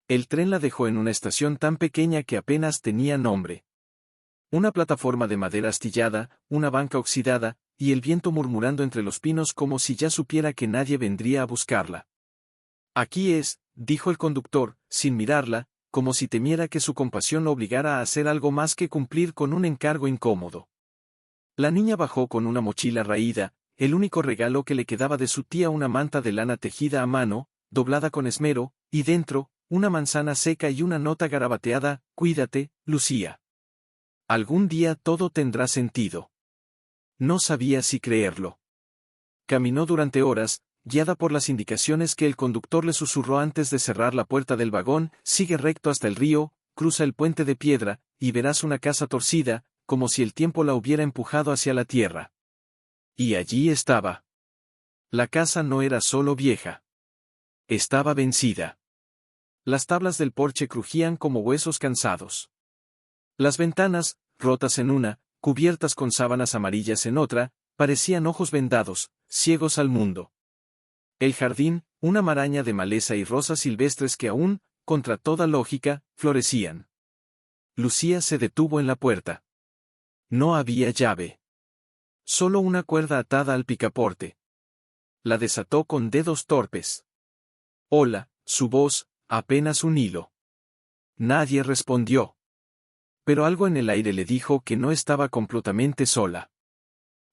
El tren la dejó en una estación tan pequeña que apenas tenía nombre. Una plataforma de madera astillada, una banca oxidada, y el viento murmurando entre los pinos como si ya supiera que nadie vendría a buscarla. Aquí es, dijo el conductor, sin mirarla, como si temiera que su compasión lo obligara a hacer algo más que cumplir con un encargo incómodo. La niña bajó con una mochila raída, el único regalo que le quedaba de su tía, una manta de lana tejida a mano, doblada con esmero, y dentro, una manzana seca y una nota garabateada: «Cuídate, Lucía. Algún día todo tendrá sentido». No sabía si creerlo. Caminó durante horas, guiada por las indicaciones que el conductor le susurró antes de cerrar la puerta del vagón: «Sigue recto hasta el río, cruza el puente de piedra, y verás una casa torcida, como si el tiempo la hubiera empujado hacia la tierra». Y allí estaba. La casa no era solo vieja. Estaba vencida. Las tablas del porche crujían como huesos cansados. Las ventanas, rotas en una, cubiertas con sábanas amarillas en otra, parecían ojos vendados, ciegos al mundo. El jardín, una maraña de maleza y rosas silvestres que aún, contra toda lógica, florecían. Lucía se detuvo en la puerta. No había llave. Solo una cuerda atada al picaporte. La desató con dedos torpes. «Hola», su voz, apenas un hilo. Nadie respondió. Pero algo en el aire le dijo que no estaba completamente sola.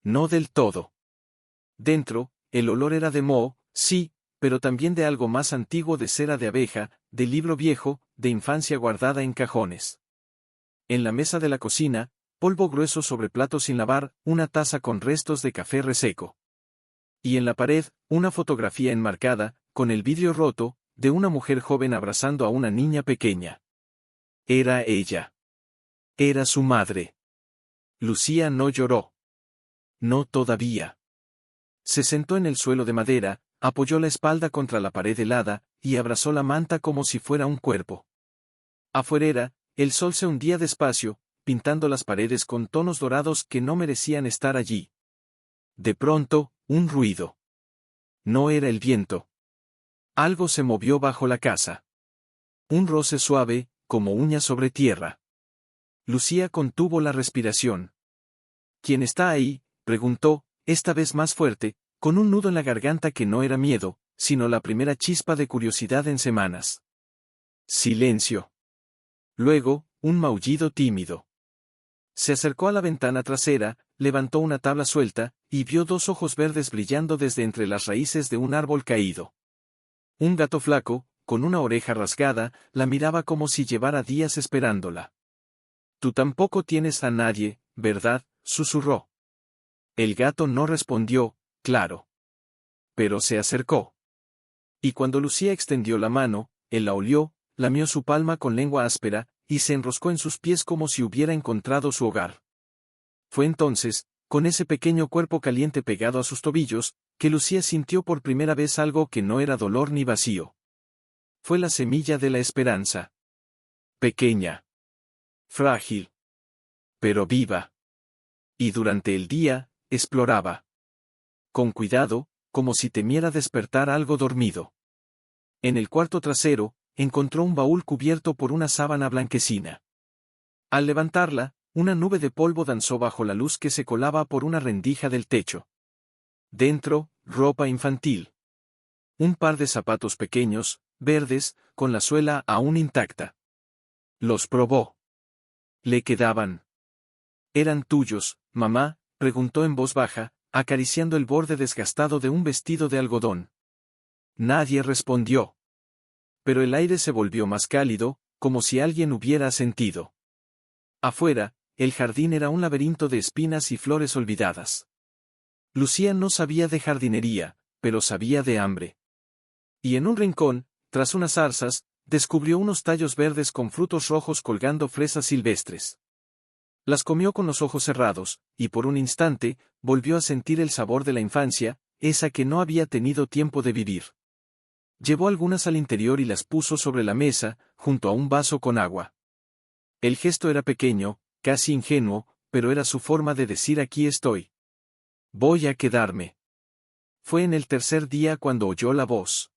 No del todo. Dentro, el olor era de moho, sí, pero también de algo más antiguo, de cera de abeja, de libro viejo, de infancia guardada en cajones. En la mesa de la cocina, polvo grueso sobre platos sin lavar, una taza con restos de café reseco. Y en la pared, una fotografía enmarcada, con el vidrio roto, de una mujer joven abrazando a una niña pequeña. Era ella. Era su madre. Lucía no lloró. No todavía. Se sentó en el suelo de madera, apoyó la espalda contra la pared helada, y abrazó la manta como si fuera un cuerpo. Afuera, el sol se hundía despacio, pintando las paredes con tonos dorados que no merecían estar allí. De pronto, un ruido. No era el viento. Algo se movió bajo la casa. Un roce suave, como uña sobre tierra. Lucía contuvo la respiración. «¿Quién está ahí?», preguntó, esta vez más fuerte, con un nudo en la garganta que no era miedo, sino la primera chispa de curiosidad en semanas. Silencio. Luego, un maullido tímido. Se acercó a la ventana trasera, levantó una tabla suelta, y vio dos ojos verdes brillando desde entre las raíces de un árbol caído. Un gato flaco, con una oreja rasgada, la miraba como si llevara días esperándola. «Tú tampoco tienes a nadie, ¿verdad?», susurró. El gato no respondió, claro. Pero se acercó. Y cuando Lucía extendió la mano, él la olió, lamió su palma con lengua áspera, y se enroscó en sus pies como si hubiera encontrado su hogar. Fue entonces, con ese pequeño cuerpo caliente pegado a sus tobillos, que Lucía sintió por primera vez algo que no era dolor ni vacío. Fue la semilla de la esperanza. Pequeña. Frágil. Pero viva. Y durante el día, exploraba. Con cuidado, como si temiera despertar algo dormido. En el cuarto trasero, encontró un baúl cubierto por una sábana blanquecina. Al levantarla, una nube de polvo danzó bajo la luz que se colaba por una rendija del techo. Dentro, ropa infantil. Un par de zapatos pequeños, verdes, con la suela aún intacta. Los probó. Le quedaban. «¿Eran tuyos, mamá?», preguntó en voz baja, acariciando el borde desgastado de un vestido de algodón. Nadie respondió. Pero el aire se volvió más cálido, como si alguien hubiera sentido. Afuera, el jardín era un laberinto de espinas y flores olvidadas. Lucía no sabía de jardinería, pero sabía de hambre. Y en un rincón, tras unas zarzas, descubrió unos tallos verdes con frutos rojos colgando fresas silvestres. Las comió con los ojos cerrados, y por un instante, volvió a sentir el sabor de la infancia, esa que no había tenido tiempo de vivir. Llevó algunas al interior y las puso sobre la mesa, junto a un vaso con agua. El gesto era pequeño, casi ingenuo, pero era su forma de decir: «Aquí estoy. Voy a quedarme». Fue en el tercer día cuando oyó la voz.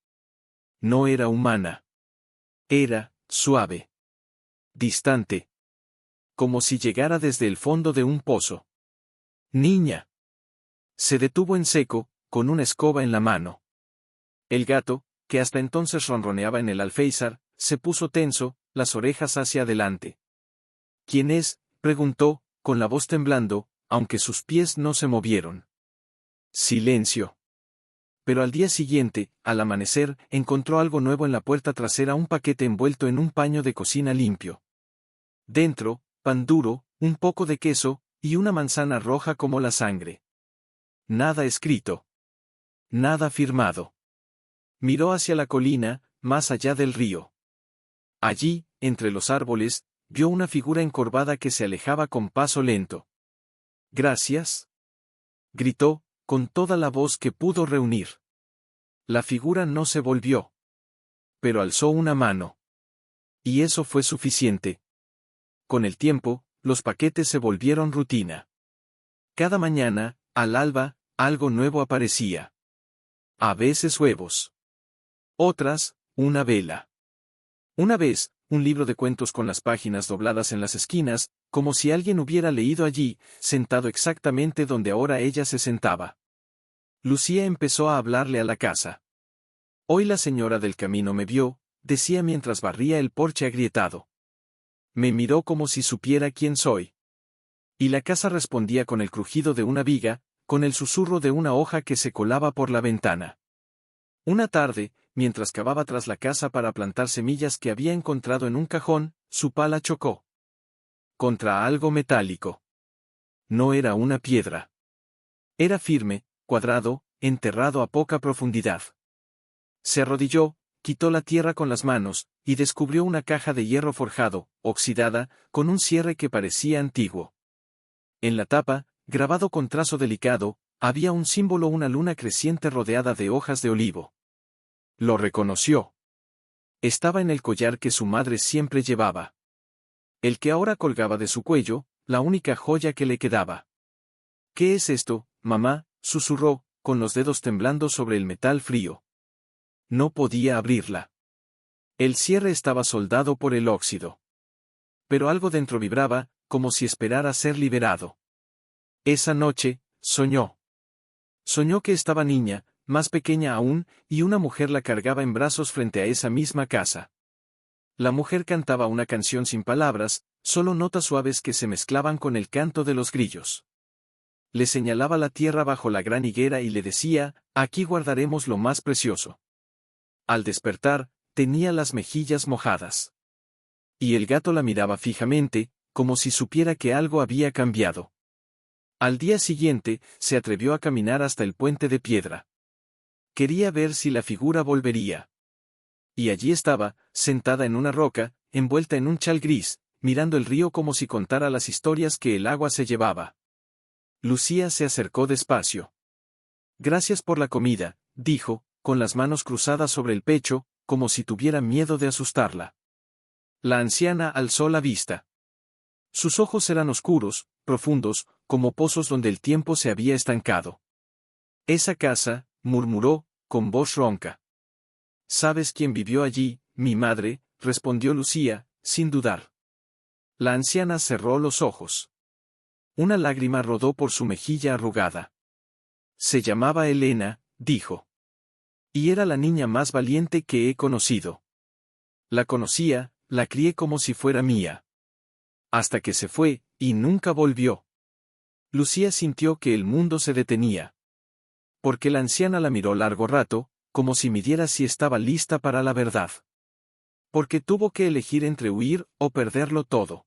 No era humana. Era suave, distante, como si llegara desde el fondo de un pozo. Niña. Se detuvo en seco, con una escoba en la mano. El gato, que hasta entonces ronroneaba en el alféizar, se puso tenso, las orejas hacia adelante. ¿Quién es?, preguntó, con la voz temblando, aunque sus pies no se movieron. Silencio. Pero al día siguiente, al amanecer, encontró algo nuevo en la puerta trasera, un paquete envuelto en un paño de cocina limpio. Dentro, pan duro, un poco de queso, y una manzana roja como la sangre. Nada escrito. Nada firmado. Miró hacia la colina, más allá del río. Allí, entre los árboles, vio una figura encorvada que se alejaba con paso lento. «Gracias», gritó, con toda la voz que pudo reunir. La figura no se volvió. Pero alzó una mano. Y eso fue suficiente. Con el tiempo, los paquetes se volvieron rutina. Cada mañana, al alba, algo nuevo aparecía. A veces huevos. Otras, una vela. Una vez, un libro de cuentos con las páginas dobladas en las esquinas, como si alguien hubiera leído allí, sentado exactamente donde ahora ella se sentaba. Lucía empezó a hablarle a la casa. «Hoy la señora del camino me vio», decía mientras barría el porche agrietado. «Me miró como si supiera quién soy». Y la casa respondía con el crujido de una viga, con el susurro de una hoja que se colaba por la ventana. Una tarde, mientras cavaba tras la casa para plantar semillas que había encontrado en un cajón, su pala chocó contra algo metálico. No era una piedra. Era firme, cuadrado, enterrado a poca profundidad. Se arrodilló, quitó la tierra con las manos, y descubrió una caja de hierro forjado, oxidada, con un cierre que parecía antiguo. En la tapa, grabado con trazo delicado, había un símbolo, una luna creciente rodeada de hojas de olivo. Lo reconoció. Estaba en el collar que su madre siempre llevaba. El que ahora colgaba de su cuello, la única joya que le quedaba. «¿Qué es esto, mamá?», susurró, con los dedos temblando sobre el metal frío. No podía abrirla. El cierre estaba soldado por el óxido. Pero algo dentro vibraba, como si esperara ser liberado. Esa noche, soñó. Soñó que estaba niña, más pequeña aún, y una mujer la cargaba en brazos frente a esa misma casa. La mujer cantaba una canción sin palabras, solo notas suaves que se mezclaban con el canto de los grillos. Le señalaba la tierra bajo la gran higuera y le decía: «Aquí guardaremos lo más precioso». Al despertar, tenía las mejillas mojadas. Y el gato la miraba fijamente, como si supiera que algo había cambiado. Al día siguiente, se atrevió a caminar hasta el puente de piedra. Quería ver si la figura volvería. Y allí estaba, sentada en una roca, envuelta en un chal gris, mirando el río como si contara las historias que el agua se llevaba. Lucía se acercó despacio. «Gracias por la comida», dijo, con las manos cruzadas sobre el pecho, como si tuviera miedo de asustarla. La anciana alzó la vista. Sus ojos eran oscuros, profundos, como pozos donde el tiempo se había estancado. «Esa casa», murmuró, con voz ronca. «¿Sabes quién vivió allí?», «Mi madre», respondió Lucía, sin dudar. La anciana cerró los ojos. Una lágrima rodó por su mejilla arrugada. «Se llamaba Elena», dijo. «Y era la niña más valiente que he conocido. La conocía, la crié como si fuera mía. Hasta que se fue, y nunca volvió». Lucía sintió que el mundo se detenía. Porque la anciana la miró largo rato, como si midiera si estaba lista para la verdad. Porque tuvo que elegir entre huir o perderlo todo.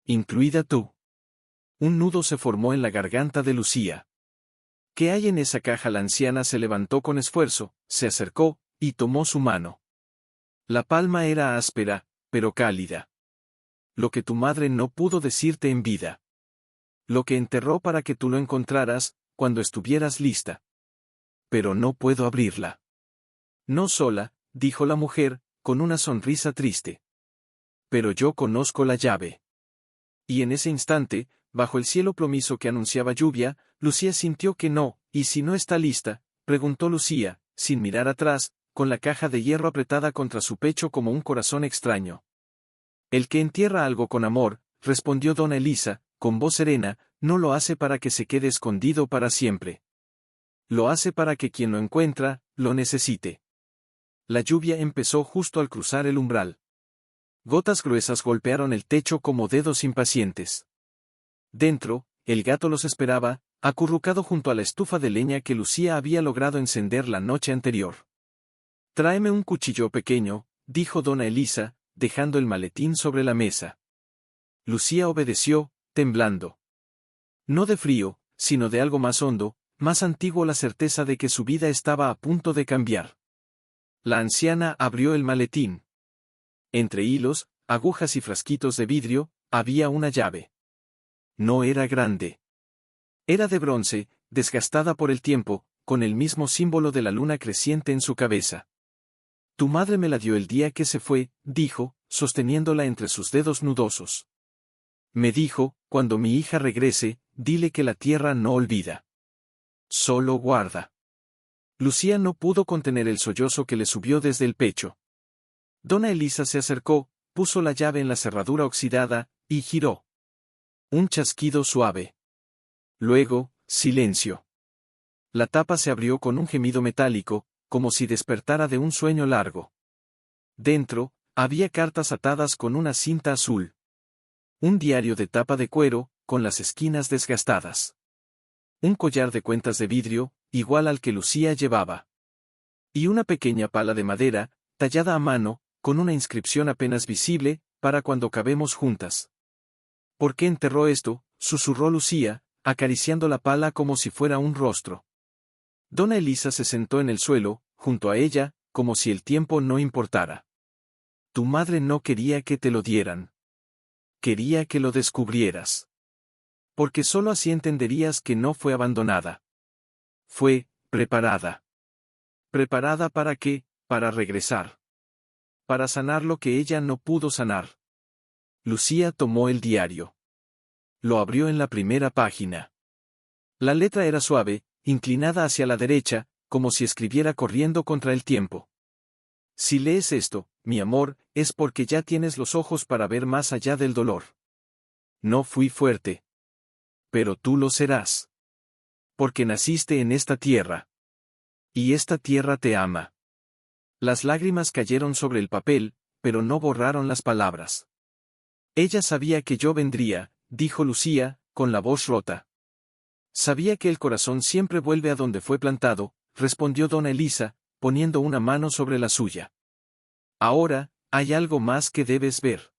Incluida tú. Un nudo se formó en la garganta de Lucía. «¿Qué hay en esa caja?». La anciana se levantó con esfuerzo, se acercó, y tomó su mano. La palma era áspera, pero cálida. «Lo que tu madre no pudo decirte en vida. Lo que enterró para que tú lo encontraras, cuando estuvieras lista. Pero no puedo abrirla». «No sola», dijo la mujer, con una sonrisa triste. «Pero yo conozco la llave». Y en ese instante, bajo el cielo plomizo que anunciaba lluvia, Lucía sintió que no. «¿Y si no está lista?», preguntó Lucía, sin mirar atrás, con la caja de hierro apretada contra su pecho como un corazón extraño. El que entierra algo con amor, respondió dona Elisa, con voz serena, no lo hace para que se quede escondido para siempre. Lo hace para que quien lo encuentra, lo necesite. La lluvia empezó justo al cruzar el umbral. Gotas gruesas golpearon el techo como dedos impacientes. Dentro, el gato los esperaba, acurrucado junto a la estufa de leña que Lucía había logrado encender la noche anterior. «Tráeme un cuchillo pequeño», dijo dona Elisa, dejando el maletín sobre la mesa. Lucía obedeció, temblando. No de frío, sino de algo más hondo, más antiguo, la certeza de que su vida estaba a punto de cambiar. La anciana abrió el maletín. Entre hilos, agujas y frasquitos de vidrio, había una llave. No era grande. Era de bronce, desgastada por el tiempo, con el mismo símbolo de la luna creciente en su cabeza. «Tu madre me la dio el día que se fue», dijo, sosteniéndola entre sus dedos nudosos. «Me dijo, cuando mi hija regrese, dile que la tierra no olvida. Solo guarda». Lucía no pudo contener el sollozo que le subió desde el pecho. Dona Elisa se acercó, puso la llave en la cerradura oxidada, y giró. Un chasquido suave. Luego, silencio. La tapa se abrió con un gemido metálico, como si despertara de un sueño largo. Dentro, había cartas atadas con una cinta azul. Un diario de tapa de cuero, con las esquinas desgastadas. Un collar de cuentas de vidrio, igual al que Lucía llevaba. Y una pequeña pala de madera, tallada a mano, con una inscripción apenas visible, para cuando cabemos juntas. «¿Por qué enterró esto?», susurró Lucía, acariciando la pala como si fuera un rostro. Dona Elisa se sentó en el suelo, junto a ella, como si el tiempo no importara. «Tu madre no quería que te lo dieran. Quería que lo descubrieras. Porque solo así entenderías que no fue abandonada. Fue preparada. ¿Preparada para qué? Para regresar. Para sanar lo que ella no pudo sanar». Lucía tomó el diario. Lo abrió en la primera página. La letra era suave, inclinada hacia la derecha, como si escribiera corriendo contra el tiempo. «Si lees esto, mi amor, es porque ya tienes los ojos para ver más allá del dolor. No fui fuerte. Pero tú lo serás. Porque naciste en esta tierra. Y esta tierra te ama». Las lágrimas cayeron sobre el papel, pero no borraron las palabras. «Ella sabía que yo vendría», dijo Lucía, con la voz rota. «Sabía que el corazón siempre vuelve a donde fue plantado», respondió dona Elisa, poniendo una mano sobre la suya. «Ahora, hay algo más que debes ver».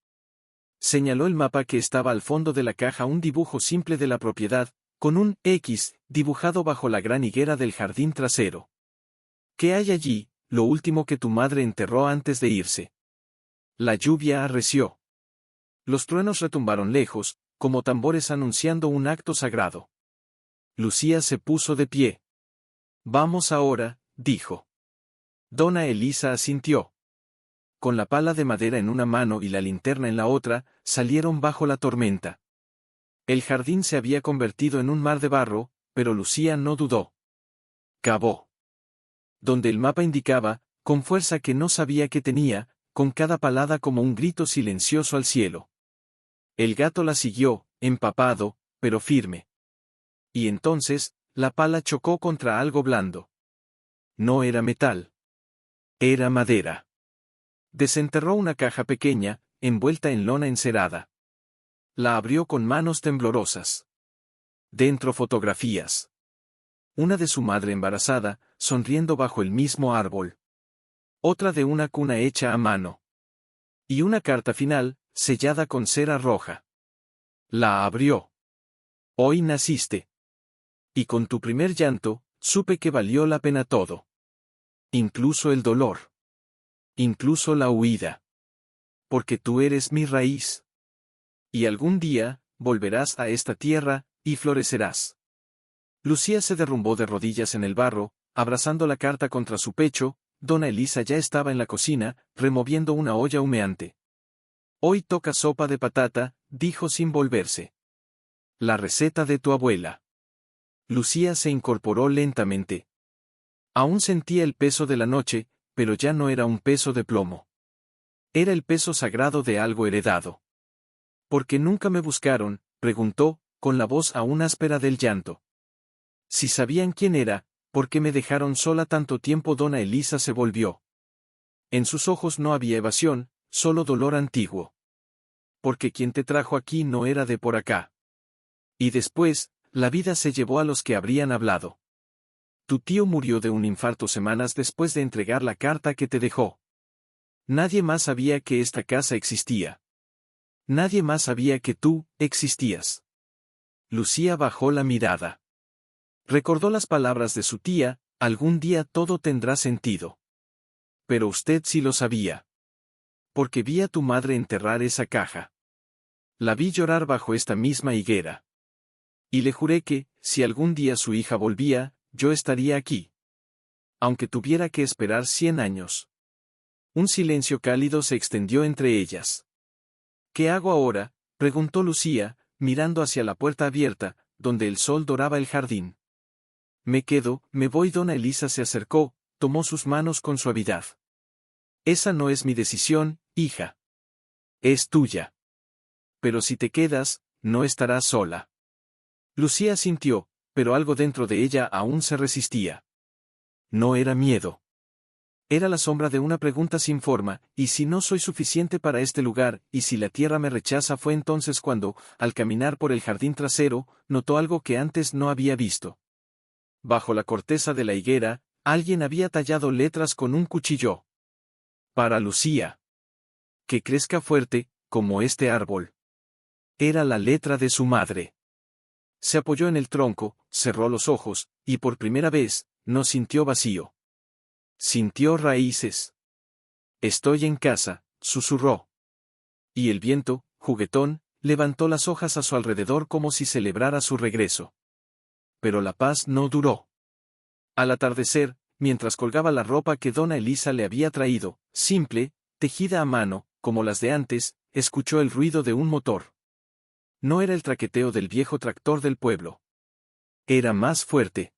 Señaló el mapa que estaba al fondo de la caja, un dibujo simple de la propiedad, con un X, dibujado bajo la gran higuera del jardín trasero. «¿Qué hay allí?», lo último que tu madre enterró antes de irse. La lluvia arreció. Los truenos retumbaron lejos, como tambores anunciando un acto sagrado. Lucía se puso de pie. «Vamos ahora», dijo. Dona Elisa asintió. Con la pala de madera en una mano y la linterna en la otra, salieron bajo la tormenta. El jardín se había convertido en un mar de barro, pero Lucía no dudó. Cavó. Donde el mapa indicaba, con fuerza que no sabía que tenía, con cada palada como un grito silencioso al cielo. El gato la siguió, empapado, pero firme. Y entonces, la pala chocó contra algo blando. No era metal. Era madera. Desenterró una caja pequeña, envuelta en lona encerada. La abrió con manos temblorosas. Dentro fotografías. Una de su madre embarazada, sonriendo bajo el mismo árbol. Otra de una cuna hecha a mano. Y una carta final, sellada con cera roja. La abrió. «Hoy naciste. Y con tu primer llanto, supe que valió la pena todo. Incluso el dolor. Incluso la huida. Porque tú eres mi raíz. Y algún día, volverás a esta tierra, y florecerás». Lucía se derrumbó de rodillas en el barro, abrazando la carta contra su pecho. Dona Elisa ya estaba en la cocina, removiendo una olla humeante. «Hoy toca sopa de patata», dijo sin volverse. «La receta de tu abuela». Lucía se incorporó lentamente. Aún sentía el peso de la noche, pero ya no era un peso de plomo. Era el peso sagrado de algo heredado. ¿Por qué nunca me buscaron?, preguntó, con la voz aún áspera del llanto. Si sabían quién era, ¿por qué me dejaron sola tanto tiempo? Dona Elisa se volvió. En sus ojos no había evasión, solo dolor antiguo. Porque quien te trajo aquí no era de por acá. Y después, la vida se llevó a los que habrían hablado. Tu tío murió de un infarto semanas después de entregar la carta que te dejó. Nadie más sabía que esta casa existía. Nadie más sabía que tú existías. Lucía bajó la mirada. Recordó las palabras de su tía: algún día todo tendrá sentido. Pero usted sí lo sabía. Porque vi a tu madre enterrar esa caja. La vi llorar bajo esta misma higuera. Y le juré que, si algún día su hija volvía, yo estaría aquí. Aunque tuviera que esperar 100 años. Un silencio cálido se extendió entre ellas. ¿Qué hago ahora?, preguntó Lucía, mirando hacia la puerta abierta, donde el sol doraba el jardín. Me quedo, me voy. Dona Elisa se acercó, tomó sus manos con suavidad. Esa no es mi decisión, hija. Es tuya. Pero si te quedas, no estarás sola. Lucía sintió, pero algo dentro de ella aún se resistía. No era miedo. Era la sombra de una pregunta sin forma: ¿y si no soy suficiente para este lugar? ¿Y si la tierra me rechaza? Fue entonces cuando, al caminar por el jardín trasero, notó algo que antes no había visto. Bajo la corteza de la higuera, alguien había tallado letras con un cuchillo. Para Lucía. Que crezca fuerte, como este árbol. Era la letra de su madre. Se apoyó en el tronco, cerró los ojos, y por primera vez, no sintió vacío. Sintió raíces. Estoy en casa, susurró. Y el viento, juguetón, levantó las hojas a su alrededor como si celebrara su regreso. Pero la paz no duró. Al atardecer, mientras colgaba la ropa que Dona Elisa le había traído, simple, tejida a mano, como las de antes, escuchó el ruido de un motor. No era el traqueteo del viejo tractor del pueblo. Era más fuerte.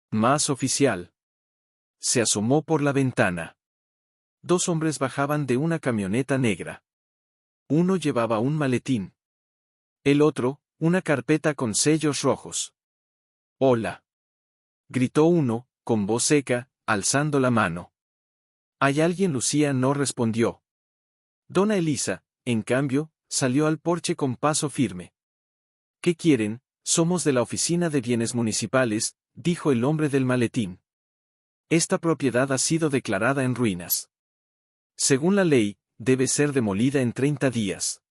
Más oficial. Se asomó por la ventana. 2 hombres bajaban de una camioneta negra. Uno llevaba un maletín. El otro, una carpeta con sellos rojos. «Hola», gritó uno, con voz seca, alzando la mano. «¿Hay alguien?» Lucía no respondió. Dona Elisa, en cambio, salió al porche con paso firme. «¿Qué quieren? Somos de la Oficina de Bienes Municipales», dijo el hombre del maletín. «Esta propiedad ha sido declarada en ruinas. Según la ley, debe ser demolida en 30 días.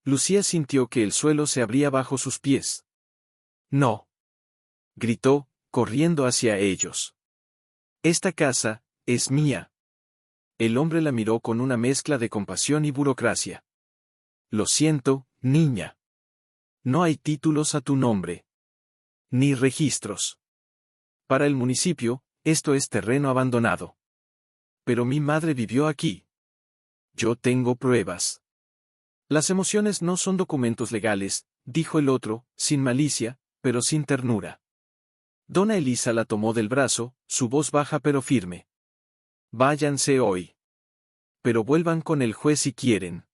Lucía sintió que el suelo se abría bajo sus pies. «No», gritó, corriendo hacia ellos. «Esta casa es mía». El hombre la miró con una mezcla de compasión y burocracia. «Lo siento, niña. No hay títulos a tu nombre. Ni registros. Para el municipio, esto es terreno abandonado. Pero mi madre vivió aquí. Yo tengo pruebas». «Las emociones no son documentos legales», dijo el otro, sin malicia, pero sin ternura. Dona Elisa la tomó del brazo, su voz baja pero firme. «Váyanse hoy. Pero vuelvan con el juez si quieren.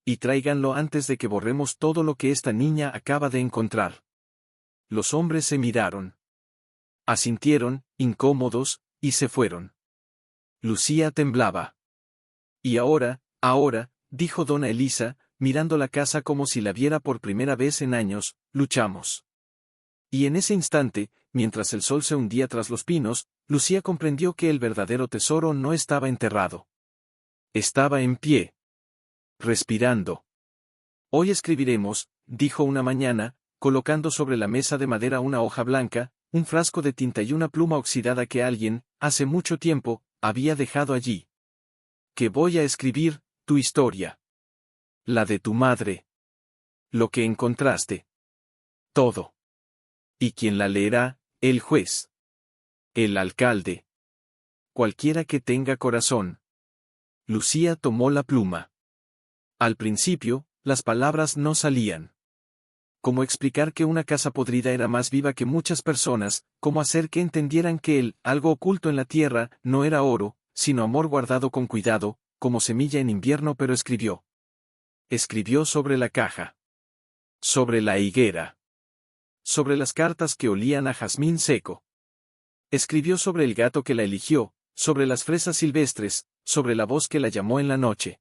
Y tráiganlo antes de que borremos todo lo que esta niña acaba de encontrar». Los hombres se miraron. Asintieron, incómodos, y se fueron. Lucía temblaba. «Y ahora, dijo Dona Elisa, mirando la casa como si la viera por primera vez en años, «luchamos». Y en ese instante, mientras el sol se hundía tras los pinos, Lucía comprendió que el verdadero tesoro no estaba enterrado. Estaba en pie. Respirando. «Hoy escribiremos», dijo una mañana, colocando sobre la mesa de madera una hoja blanca, un frasco de tinta y una pluma oxidada que alguien, hace mucho tiempo, había dejado allí. «Que voy a escribir tu historia. La de tu madre. Lo que encontraste. Todo. ¿Y quién la leerá? El juez. El alcalde. Cualquiera que tenga corazón». Lucía tomó la pluma. Al principio, las palabras no salían. ¿Cómo explicar que una casa podrida era más viva que muchas personas? ¿Cómo hacer que entendieran que algo oculto en la tierra, no era oro, sino amor guardado con cuidado, como semilla en invierno, pero escribió. Escribió sobre la caja. Sobre la higuera. Sobre las cartas que olían a jazmín seco. Escribió sobre el gato que la eligió, sobre las fresas silvestres, sobre la voz que la llamó en la noche.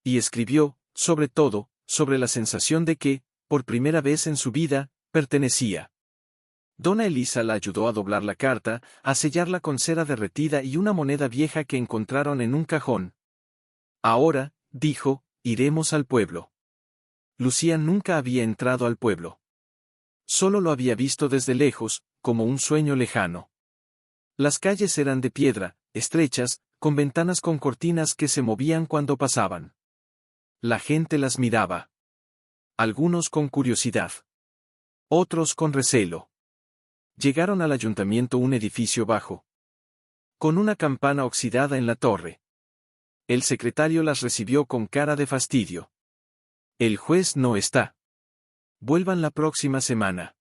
Y escribió, sobre todo, sobre la sensación de que, por primera vez en su vida, pertenecía. Donna Elisa la ayudó a doblar la carta, a sellarla con cera derretida y una moneda vieja que encontraron en un cajón. Ahora, dijo, iremos al pueblo. Lucía nunca había entrado al pueblo. Solo lo había visto desde lejos, como un sueño lejano. Las calles eran de piedra, estrechas, con ventanas con cortinas que se movían cuando pasaban. La gente las miraba. Algunos con curiosidad. Otros con recelo. Llegaron al ayuntamiento, un edificio bajo, con una campana oxidada en la torre. El secretario las recibió con cara de fastidio. El juez no está. Vuelvan la próxima semana.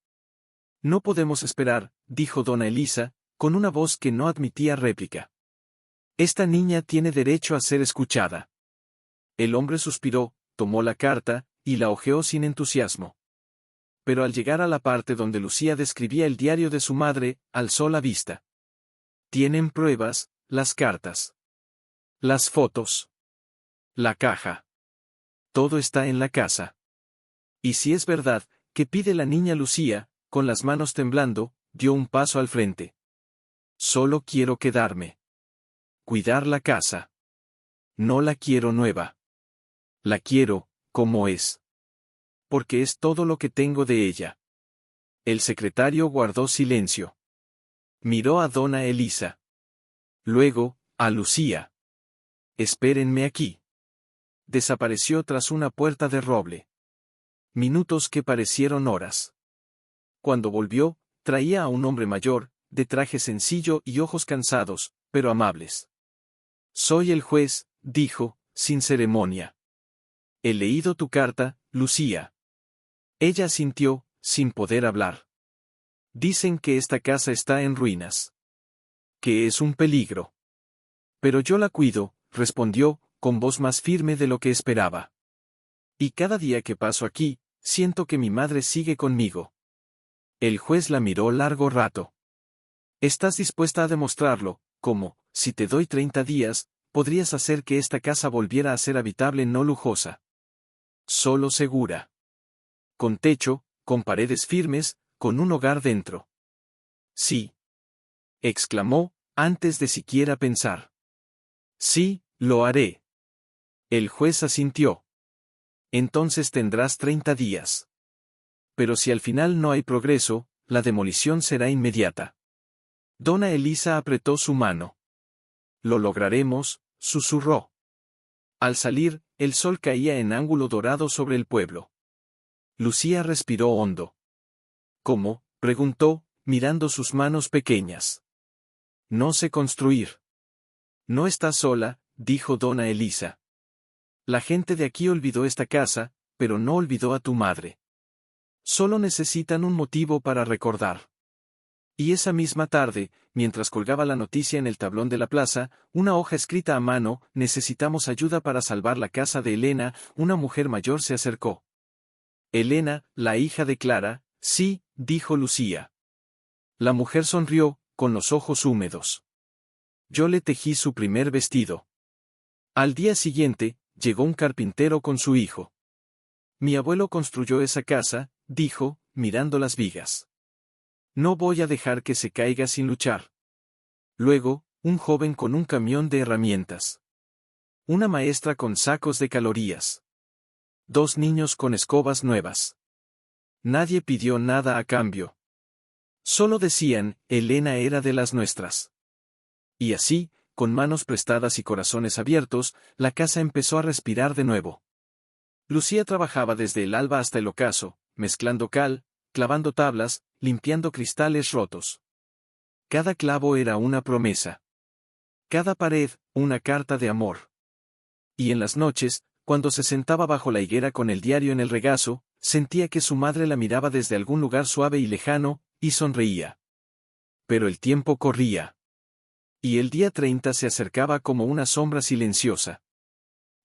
No podemos esperar, dijo Donna Elisa, con una voz que no admitía réplica. Esta niña tiene derecho a ser escuchada. El hombre suspiró, tomó la carta, y la hojeó sin entusiasmo. Pero al llegar a la parte donde Lucía describía el diario de su madre, alzó la vista. Tienen pruebas, las cartas. Las fotos. La caja. Todo está en la casa. Y si es verdad, que pide la niña Lucía, con las manos temblando, dio un paso al frente. Solo quiero quedarme. Cuidar la casa. No la quiero nueva. La quiero, como es. Porque es todo lo que tengo de ella. El secretario guardó silencio. Miró a Donna Elisa. Luego, a Lucía. Espérenme aquí. Desapareció tras una puerta de roble. Minutos que parecieron horas. Cuando volvió, traía a un hombre mayor, de traje sencillo y ojos cansados, pero amables. Soy el juez, dijo, sin ceremonia. He leído tu carta, Lucía. Ella asintió, sin poder hablar. Dicen que esta casa está en ruinas. Que es un peligro. Pero yo la cuido, respondió, con voz más firme de lo que esperaba. Y cada día que paso aquí, siento que mi madre sigue conmigo. El juez la miró largo rato. ¿Estás dispuesta a demostrarlo? ¿Cómo, si te doy 30 días, podrías hacer que esta casa volviera a ser habitable, no lujosa? Solo segura. Con techo, con paredes firmes, con un hogar dentro. Sí. Exclamó, antes de siquiera pensar. Sí, lo haré. El juez asintió. Entonces tendrás 30 días. Pero si al final no hay progreso, la demolición será inmediata. Donna Elisa apretó su mano. Lo lograremos, susurró. Al salir, el sol caía en ángulo dorado sobre el pueblo. Lucía respiró hondo. ¿Cómo?, preguntó, mirando sus manos pequeñas. No sé construir. No estás sola, dijo Donna Elisa. La gente de aquí olvidó esta casa, pero no olvidó a tu madre. Solo necesitan un motivo para recordar. Y esa misma tarde, mientras colgaba la noticia en el tablón de la plaza, una hoja escrita a mano, necesitamos ayuda para salvar la casa de Elena, una mujer mayor se acercó. Elena, la hija de Clara, sí, dijo Lucía. La mujer sonrió, con los ojos húmedos. Yo le tejí su primer vestido. Al día siguiente, llegó un carpintero con su hijo. Mi abuelo construyó esa casa, dijo, mirando las vigas. No voy a dejar que se caiga sin luchar. Luego, un joven con un camión de herramientas. Una maestra con sacos de calorías. 2 niños con escobas nuevas. Nadie pidió nada a cambio. Solo decían, Elena era de las nuestras. Y así, con manos prestadas y corazones abiertos, la casa empezó a respirar de nuevo. Lucía trabajaba desde el alba hasta el ocaso, mezclando cal, clavando tablas, limpiando cristales rotos. Cada clavo era una promesa. Cada pared, una carta de amor. Y en las noches, cuando se sentaba bajo la higuera con el diario en el regazo, sentía que su madre la miraba desde algún lugar suave y lejano, y sonreía. Pero el tiempo corría. Y el día 30 se acercaba como una sombra silenciosa.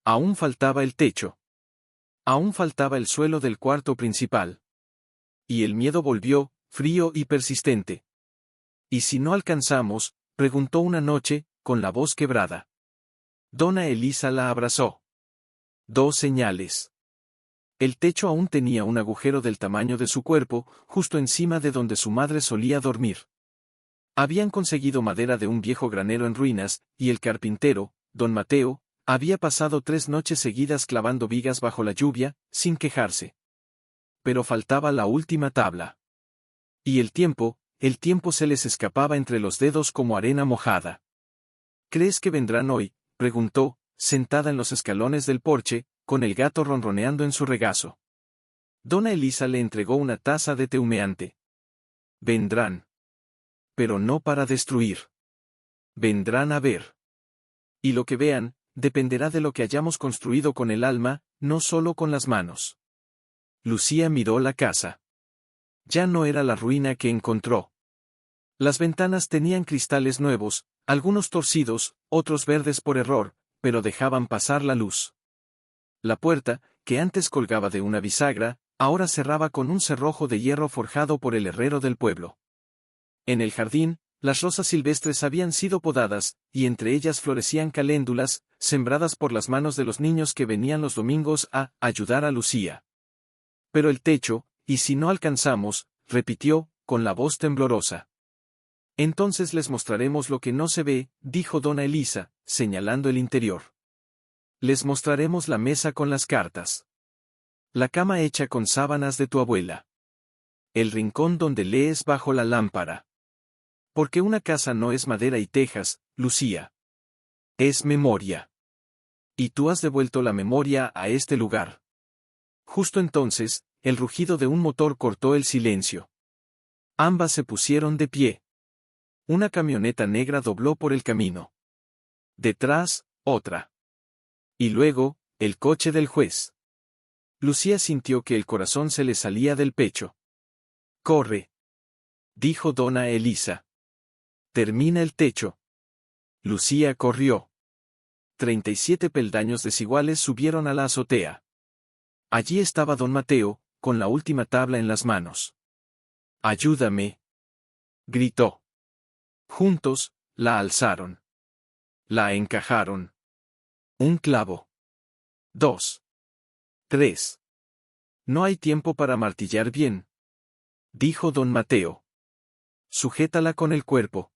Aún faltaba el techo. Aún faltaba el suelo del cuarto principal. Y el miedo volvió, frío y persistente. ¿Y si no alcanzamos?, preguntó una noche, con la voz quebrada. Donna Elisa la abrazó. 2 señales. El techo aún tenía un agujero del tamaño de su cuerpo, justo encima de donde su madre solía dormir. Habían conseguido madera de un viejo granero en ruinas, y el carpintero, don Mateo, había pasado 3 noches seguidas clavando vigas bajo la lluvia, sin quejarse. Pero faltaba la última tabla. Y el tiempo se les escapaba entre los dedos como arena mojada. ¿Crees que vendrán hoy?, preguntó, sentada en los escalones del porche, con el gato ronroneando en su regazo. Donna Elisa le entregó una taza de té humeante. Vendrán. Pero no para destruir. Vendrán a ver. Y lo que vean, dependerá de lo que hayamos construido con el alma, no solo con las manos. Lucía miró la casa. Ya no era la ruina que encontró. Las ventanas tenían cristales nuevos, algunos torcidos, otros verdes por error, pero dejaban pasar la luz. La puerta, que antes colgaba de una bisagra, ahora cerraba con un cerrojo de hierro forjado por el herrero del pueblo. En el jardín, las rosas silvestres habían sido podadas, y entre ellas florecían caléndulas, sembradas por las manos de los niños que venían los domingos a ayudar a Lucía. Pero el techo, ¿y si no alcanzamos?, repitió, con la voz temblorosa. Entonces les mostraremos lo que no se ve, dijo Donna Elisa, señalando el interior. Les mostraremos la mesa con las cartas. La cama hecha con sábanas de tu abuela. El rincón donde lees bajo la lámpara. Porque una casa no es madera y tejas, Lucía. Es memoria. Y tú has devuelto la memoria a este lugar. Justo entonces, el rugido de un motor cortó el silencio. Ambas se pusieron de pie. Una camioneta negra dobló por el camino. Detrás, otra. Y luego, el coche del juez. Lucía sintió que el corazón se le salía del pecho. «Corre», dijo Donna Elisa. «Termina el techo». Lucía corrió. 37 peldaños desiguales subieron a la azotea. Allí estaba don Mateo, con la última tabla en las manos. «Ayúdame», gritó. Juntos, la alzaron. La encajaron. 1 clavo. 2. 3. No hay tiempo para martillar bien, dijo don Mateo. Sujétala con el cuerpo.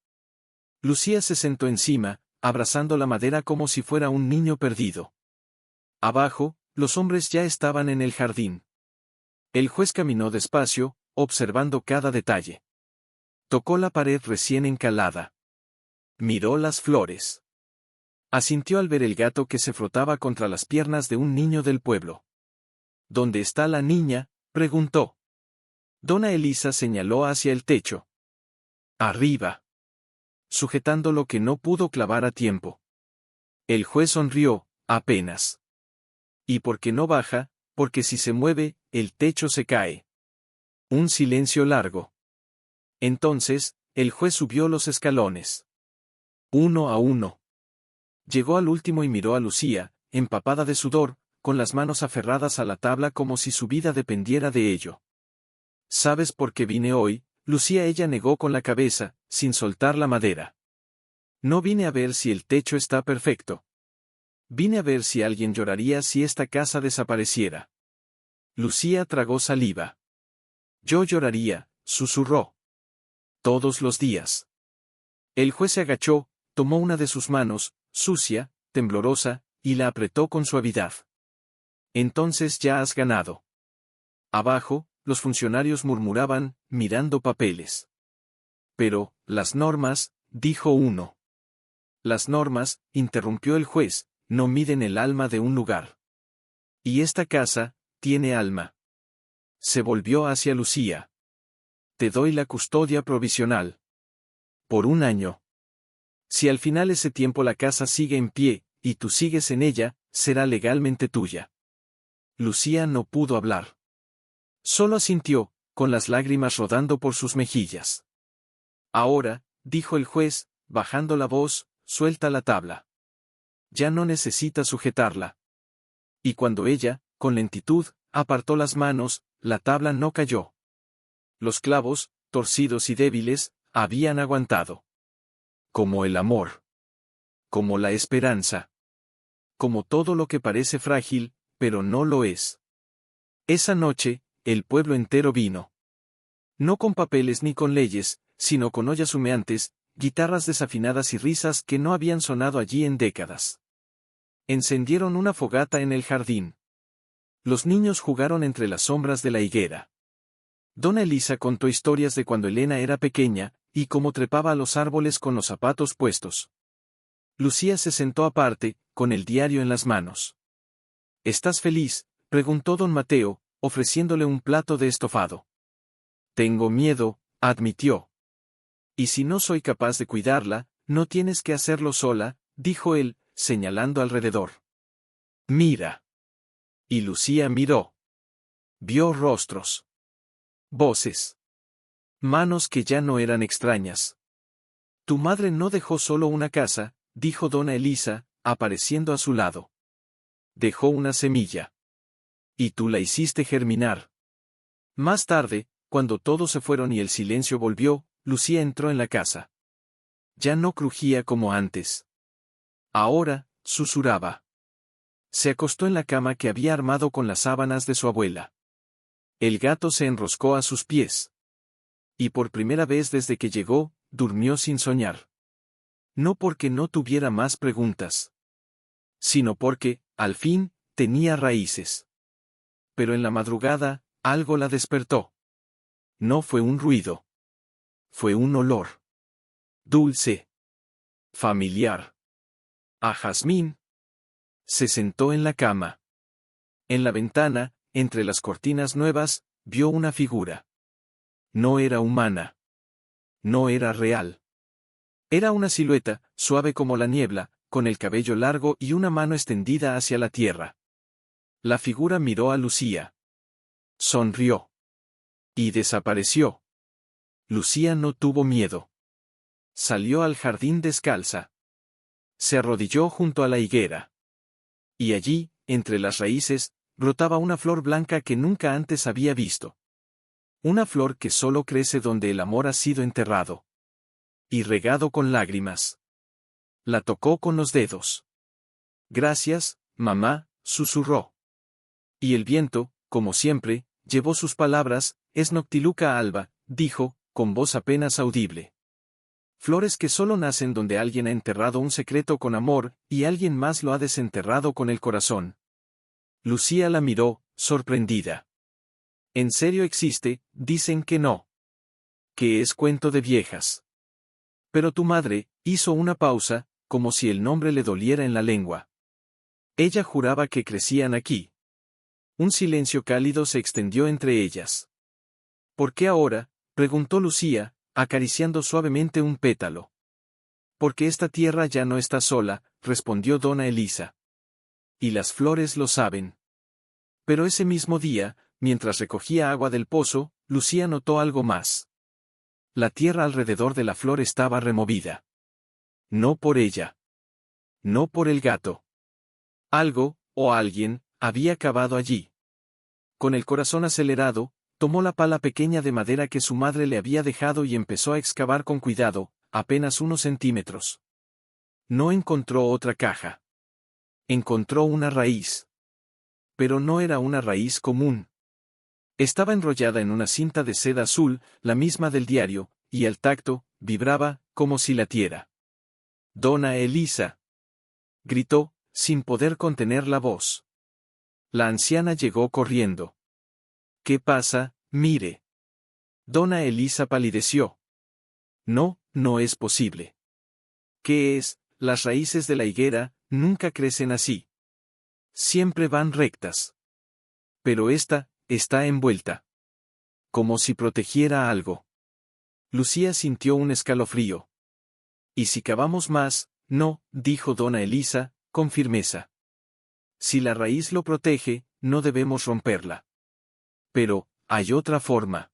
Lucía se sentó encima, abrazando la madera como si fuera un niño perdido. Abajo, los hombres ya estaban en el jardín. El juez caminó despacio, observando cada detalle. Tocó la pared recién encalada. Miró las flores. Asintió al ver el gato que se frotaba contra las piernas de un niño del pueblo. ¿Dónde está la niña?, preguntó. Donna Elisa señaló hacia el techo. Arriba. Sujetando lo que no pudo clavar a tiempo. El juez sonrió, apenas. ¿Y por qué no baja? Porque si se mueve, el techo se cae. Un silencio largo. Entonces, el juez subió los escalones. 1 a 1. Llegó al último y miró a Lucía, empapada de sudor, con las manos aferradas a la tabla como si su vida dependiera de ello. ¿Sabes por qué vine hoy, Lucía? Ella negó con la cabeza, sin soltar la madera. No vine a ver si el techo está perfecto. Vine a ver si alguien lloraría si esta casa desapareciera. Lucía tragó saliva. Yo lloraría, susurró. Todos los días. El juez se agachó, tomó una de sus manos, sucia, temblorosa, y la apretó con suavidad. Entonces ya has ganado. Abajo, los funcionarios murmuraban, mirando papeles. Pero, las normas, dijo uno. Las normas, interrumpió el juez, no miden el alma de un lugar. Y esta casa, tiene alma. Se volvió hacia Lucía. Te doy la custodia provisional. Por 1 año. Si al final ese tiempo la casa sigue en pie, y tú sigues en ella, será legalmente tuya. Lucía no pudo hablar. Solo asintió, con las lágrimas rodando por sus mejillas. Ahora, dijo el juez, bajando la voz, suelta la tabla. Ya no necesita sujetarla. Y cuando ella, con lentitud, apartó las manos, la tabla no cayó. Los clavos, torcidos y débiles, habían aguantado. Como el amor. Como la esperanza. Como todo lo que parece frágil, pero no lo es. Esa noche, el pueblo entero vino. No con papeles ni con leyes, sino con ollas humeantes, guitarras desafinadas y risas que no habían sonado allí en décadas. Encendieron una fogata en el jardín. Los niños jugaron entre las sombras de la higuera. Dona Elisa contó historias de cuando Elena era pequeña, y cómo trepaba a los árboles con los zapatos puestos. Lucía se sentó aparte, con el diario en las manos. ¿Estás feliz?, preguntó don Mateo, ofreciéndole un plato de estofado. Tengo miedo, admitió. Y si no soy capaz de cuidarla, no tienes que hacerlo sola, dijo él, señalando alrededor. Mira. Y Lucía miró. Vio rostros. Voces. Manos que ya no eran extrañas. Tu madre no dejó solo una casa, dijo dona Elisa, apareciendo a su lado. Dejó una semilla. Y tú la hiciste germinar. Más tarde, cuando todos se fueron y el silencio volvió, Lucía entró en la casa. Ya no crujía como antes. Ahora, susurraba. Se acostó en la cama que había armado con las sábanas de su abuela. El gato se enroscó a sus pies. Y por primera vez desde que llegó, durmió sin soñar. No porque no tuviera más preguntas, sino porque, al fin, tenía raíces. Pero en la madrugada, algo la despertó. No fue un ruido. Fue un olor. Dulce. Familiar. A jazmín. Se sentó en la cama. En la ventana, entre las cortinas nuevas, vio una figura. No era humana. No era real. Era una silueta, suave como la niebla, con el cabello largo y una mano extendida hacia la tierra. La figura miró a Lucía. Sonrió. Y desapareció. Lucía no tuvo miedo. Salió al jardín descalza. Se arrodilló junto a la higuera. Y allí, entre las raíces, brotaba una flor blanca que nunca antes había visto. Una flor que solo crece donde el amor ha sido enterrado. Y regado con lágrimas. La tocó con los dedos. Gracias, mamá, susurró. Y el viento, como siempre, llevó sus palabras, es noctiluca alba, dijo, con voz apenas audible. Flores que solo nacen donde alguien ha enterrado un secreto con amor, y alguien más lo ha desenterrado con el corazón. Lucía la miró, sorprendida. ¿En serio existe? Dicen que no. Que es cuento de viejas. Pero tu madre, hizo una pausa, como si el nombre le doliera en la lengua. Ella juraba que crecían aquí. Un silencio cálido se extendió entre ellas. ¿Por qué ahora?, preguntó Lucía, acariciando suavemente un pétalo. Porque esta tierra ya no está sola, respondió dona Elisa. Y las flores lo saben. Pero ese mismo día, mientras recogía agua del pozo, Lucía notó algo más. La tierra alrededor de la flor estaba removida. No por ella. No por el gato. Algo, o alguien, había cavado allí. Con el corazón acelerado, tomó la pala pequeña de madera que su madre le había dejado y empezó a excavar con cuidado, apenas unos centímetros. No encontró otra caja. Encontró una raíz. Pero no era una raíz común. Estaba enrollada en una cinta de seda azul, la misma del diario, y al tacto, vibraba, como si latiera. Dona Elisa. Gritó, sin poder contener la voz. La anciana llegó corriendo. ¿Qué pasa? Mire. Dona Elisa palideció. No, no es posible. ¿Qué es? Las raíces de la higuera, nunca crecen así. Siempre van rectas. Pero esta, está envuelta. Como si protegiera algo. Lucía sintió un escalofrío. ¿Y si cavamos más? No, dijo dona Elisa, con firmeza. Si la raíz lo protege, no debemos romperla. Pero, hay otra forma.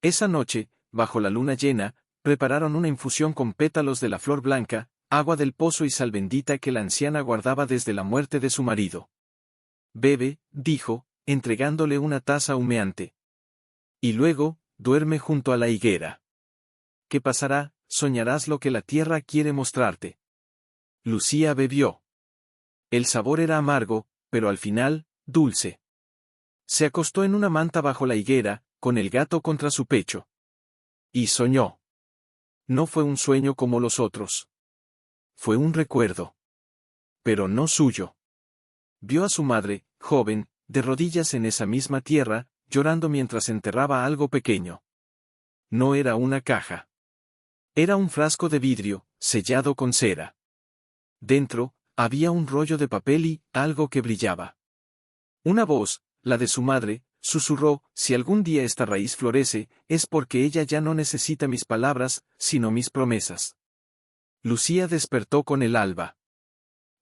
Esa noche, bajo la luna llena, prepararon una infusión con pétalos de la flor blanca, agua del pozo y sal bendita que la anciana guardaba desde la muerte de su marido. Bebe, dijo, entregándole una taza humeante. Y luego, duerme junto a la higuera. ¿Qué pasará? Soñarás lo que la tierra quiere mostrarte. Lucía bebió. El sabor era amargo, pero al final, dulce. Se acostó en una manta bajo la higuera, con el gato contra su pecho. Y soñó. No fue un sueño como los otros. Fue un recuerdo. Pero no suyo. Vio a su madre, joven, de rodillas en esa misma tierra, llorando mientras enterraba algo pequeño. No era una caja. Era un frasco de vidrio, sellado con cera. Dentro, había un rollo de papel y algo que brillaba. Una voz, la de su madre, susurró: si algún día esta raíz florece, es porque ella ya no necesita mis palabras, sino mis promesas. Lucía despertó con el alba.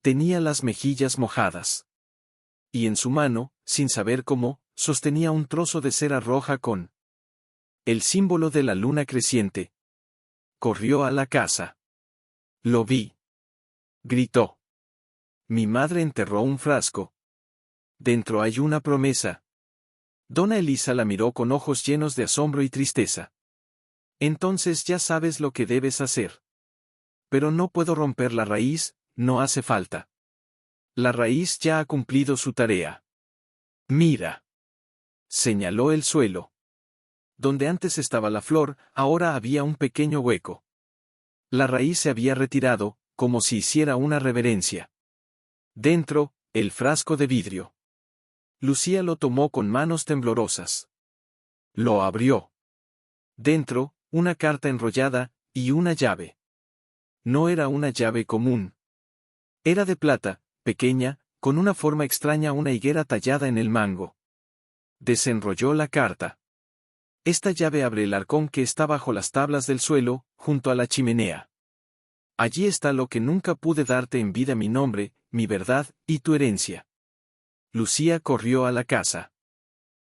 Tenía las mejillas mojadas. Y en su mano, sin saber cómo, sostenía un trozo de cera roja con el símbolo de la luna creciente. Corrió a la casa. Lo vi. Gritó. Mi madre enterró un frasco. Dentro hay una promesa. Dona Elisa la miró con ojos llenos de asombro y tristeza. Entonces ya sabes lo que debes hacer. Pero no puedo romper la raíz, no hace falta. La raíz ya ha cumplido su tarea. Mira. Señaló el suelo. Donde antes estaba la flor, ahora había un pequeño hueco. La raíz se había retirado, como si hiciera una reverencia. Dentro, el frasco de vidrio. Lucía lo tomó con manos temblorosas. Lo abrió. Dentro, una carta enrollada, y una llave. No era una llave común. Era de plata, pequeña, con una forma extraña, una higuera tallada en el mango. Desenrolló la carta. Esta llave abre el arcón que está bajo las tablas del suelo, junto a la chimenea. Allí está lo que nunca pude darte en vida: mi nombre, mi verdad, y tu herencia. Lucía corrió a la casa.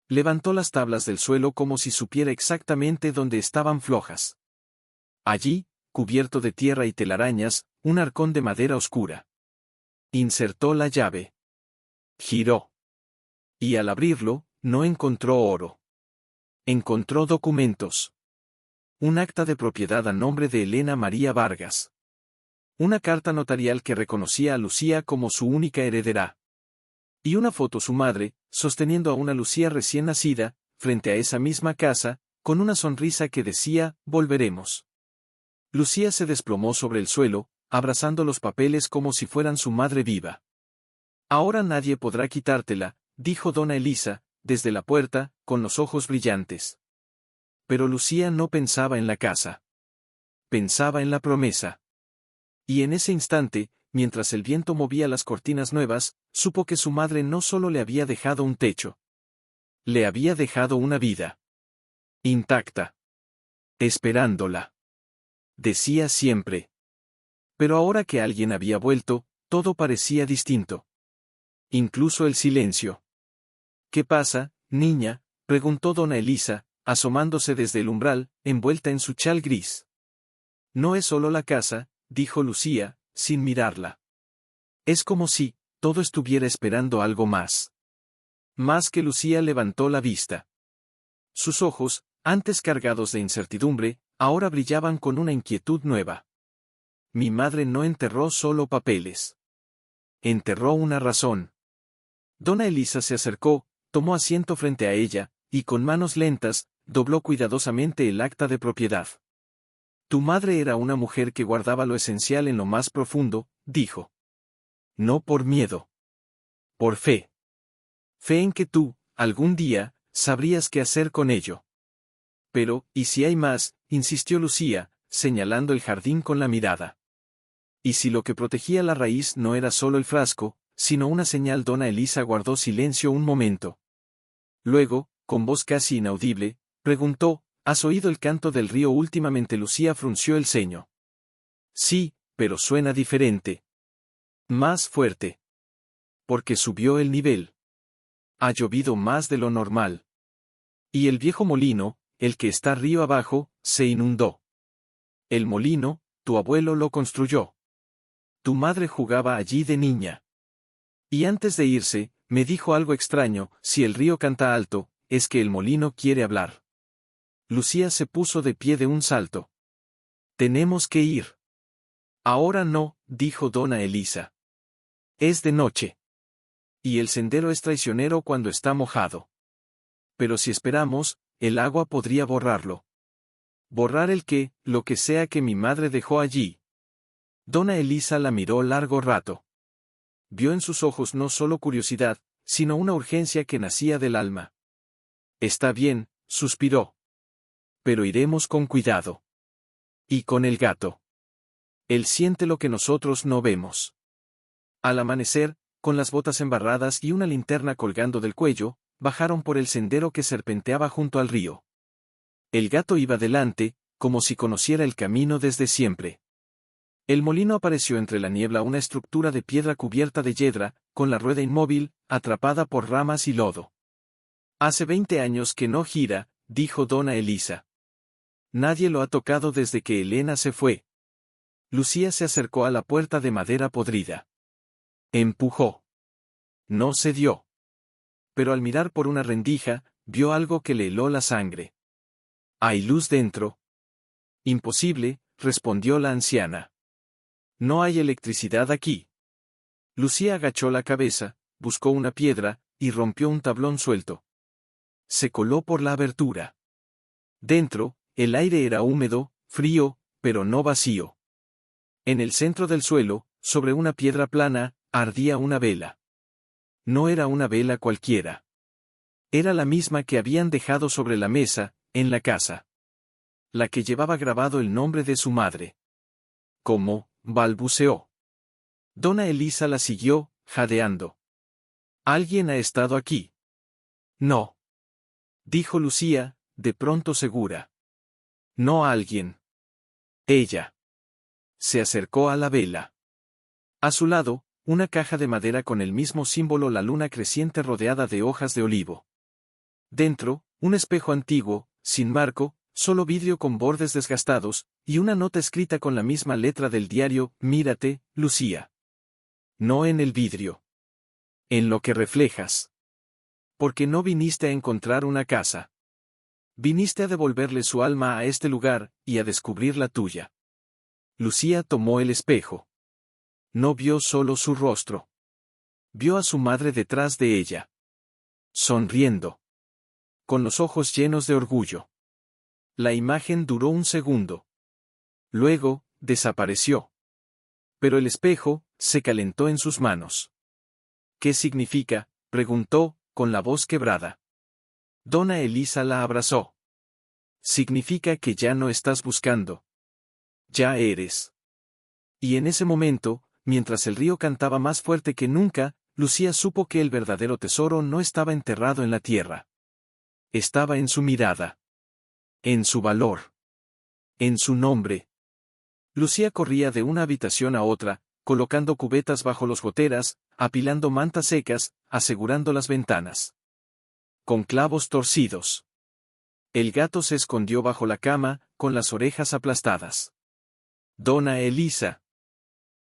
Levantó las tablas del suelo como si supiera exactamente dónde estaban flojas. Allí, cubierto de tierra y telarañas, un arcón de madera oscura. Insertó la llave. Giró. Y al abrirlo, no encontró oro. Encontró documentos. Un acta de propiedad a nombre de Elena María Vargas. Una carta notarial que reconocía a Lucía como su única heredera. Y una foto su madre, sosteniendo a una Lucía recién nacida, frente a esa misma casa, con una sonrisa que decía: volveremos. Lucía se desplomó sobre el suelo, abrazando los papeles como si fueran su madre viva. Ahora nadie podrá quitártela, dijo Dona Elisa, desde la puerta, con los ojos brillantes. Pero Lucía no pensaba en la casa. Pensaba en la promesa. Y en ese instante, mientras el viento movía las cortinas nuevas, supo que su madre no solo le había dejado un techo. Le había dejado una vida. Intacta. Esperándola. Decía siempre. Pero ahora que alguien había vuelto, todo parecía distinto. Incluso el silencio. ¿Qué pasa, niña?, preguntó Dona Elisa, asomándose desde el umbral, envuelta en su chal gris. No es solo la casa, dijo Lucía, sin mirarla. Es como si todo estuviera esperando algo más. Más que Lucía levantó la vista. Sus ojos, antes cargados de incertidumbre, ahora brillaban con una inquietud nueva. Mi madre no enterró solo papeles. Enterró una razón. Dona Elisa se acercó, tomó asiento frente a ella, y con manos lentas, dobló cuidadosamente el acta de propiedad. Tu madre era una mujer que guardaba lo esencial en lo más profundo, dijo. No por miedo. Por fe. Fe en que tú, algún día, sabrías qué hacer con ello. Pero, ¿y si hay más?, insistió Lucía, señalando el jardín con la mirada. Y si lo que protegía la raíz no era solo el frasco, sino una señal. Dona Elisa guardó silencio un momento. Luego, con voz casi inaudible, preguntó: ¿has oído el canto del río últimamente? Lucía frunció el ceño. Sí, pero suena diferente. Más fuerte. Porque subió el nivel. Ha llovido más de lo normal. Y el viejo molino, el que está río abajo, se inundó. El molino, tu abuelo lo construyó. Tu madre jugaba allí de niña. Y antes de irse, me dijo algo extraño: si el río canta alto, es que el molino quiere hablar. Lucía se puso de pie de un salto. Tenemos que ir. Ahora no, dijo dona Elisa. Es de noche. Y el sendero es traicionero cuando está mojado. Pero si esperamos, el agua podría borrarlo. ¿Borrar el qué? Lo que sea que mi madre dejó allí. Dona Elisa la miró largo rato. Vio en sus ojos no solo curiosidad, sino una urgencia que nacía del alma. Está bien, suspiró. Pero iremos con cuidado. Y con el gato. Él siente lo que nosotros no vemos. Al amanecer, con las botas embarradas y una linterna colgando del cuello, bajaron por el sendero que serpenteaba junto al río. El gato iba delante, como si conociera el camino desde siempre. El molino apareció entre la niebla, una estructura de piedra cubierta de yedra, con la rueda inmóvil, atrapada por ramas y lodo. Hace 20 años que no gira, dijo dona Elisa. Nadie lo ha tocado desde que Elena se fue. Lucía se acercó a la puerta de madera podrida. Empujó. No cedió. Pero al mirar por una rendija, vio algo que le heló la sangre. ¿Hay luz dentro? Imposible, respondió la anciana. No hay electricidad aquí. Lucía agachó la cabeza, buscó una piedra, y rompió un tablón suelto. Se coló por la abertura. Dentro, el aire era húmedo, frío, pero no vacío. En el centro del suelo, sobre una piedra plana, ardía una vela. No era una vela cualquiera. Era la misma que habían dejado sobre la mesa, en la casa. La que llevaba grabado el nombre de su madre. ¿Cómo? Balbuceó. Dona Elisa la siguió, jadeando. ¿Alguien ha estado aquí? No. Dijo Lucía, de pronto segura. No alguien. Ella. Se acercó a la vela. A su lado, una caja de madera con el mismo símbolo, la luna creciente rodeada de hojas de olivo. Dentro, un espejo antiguo, sin marco, solo vidrio con bordes desgastados, y una nota escrita con la misma letra del diario: mírate, Lucía. No en el vidrio. En lo que reflejas. Porque no viniste a encontrar una casa. Viniste a devolverle su alma a este lugar, y a descubrir la tuya. Lucía tomó el espejo. No vio solo su rostro. Vio a su madre detrás de ella. Sonriendo. Con los ojos llenos de orgullo. La imagen duró un segundo. Luego, desapareció. Pero el espejo se calentó en sus manos. ¿Qué significa?, preguntó, con la voz quebrada. Dona Elisa la abrazó. Significa que ya no estás buscando. Ya eres. Y en ese momento, mientras el río cantaba más fuerte que nunca, Lucía supo que el verdadero tesoro no estaba enterrado en la tierra. Estaba en su mirada. En su valor. En su nombre. Lucía corría de una habitación a otra, colocando cubetas bajo los goteras, apilando mantas secas, asegurando las ventanas. Con clavos torcidos. El gato se escondió bajo la cama, con las orejas aplastadas. Dona Elisa.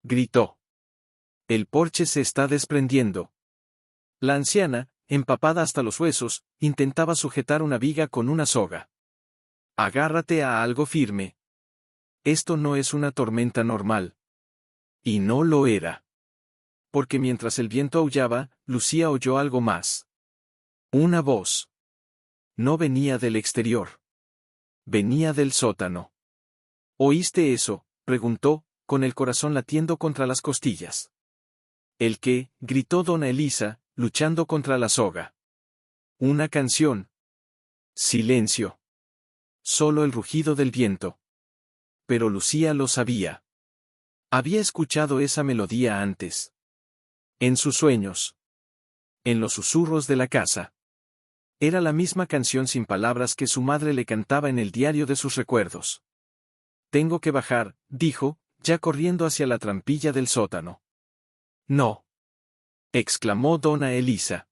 Gritó. El porche se está desprendiendo. La anciana, empapada hasta los huesos, intentaba sujetar una viga con una soga. Agárrate a algo firme. Esto no es una tormenta normal. Y no lo era. Porque mientras el viento aullaba, Lucía oyó algo más. Una voz. No venía del exterior. Venía del sótano. ¿Oíste eso?, preguntó, con el corazón latiendo contra las costillas. ¿El qué?, gritó dona Elisa, luchando contra la soga. Una canción. Silencio. Solo el rugido del viento. Pero Lucía lo sabía. Había escuchado esa melodía antes. En sus sueños. En los susurros de la casa. Era la misma canción sin palabras que su madre le cantaba en el diario de sus recuerdos. Tengo que bajar, dijo, ya corriendo hacia la trampilla del sótano. No. Exclamó dona Elisa.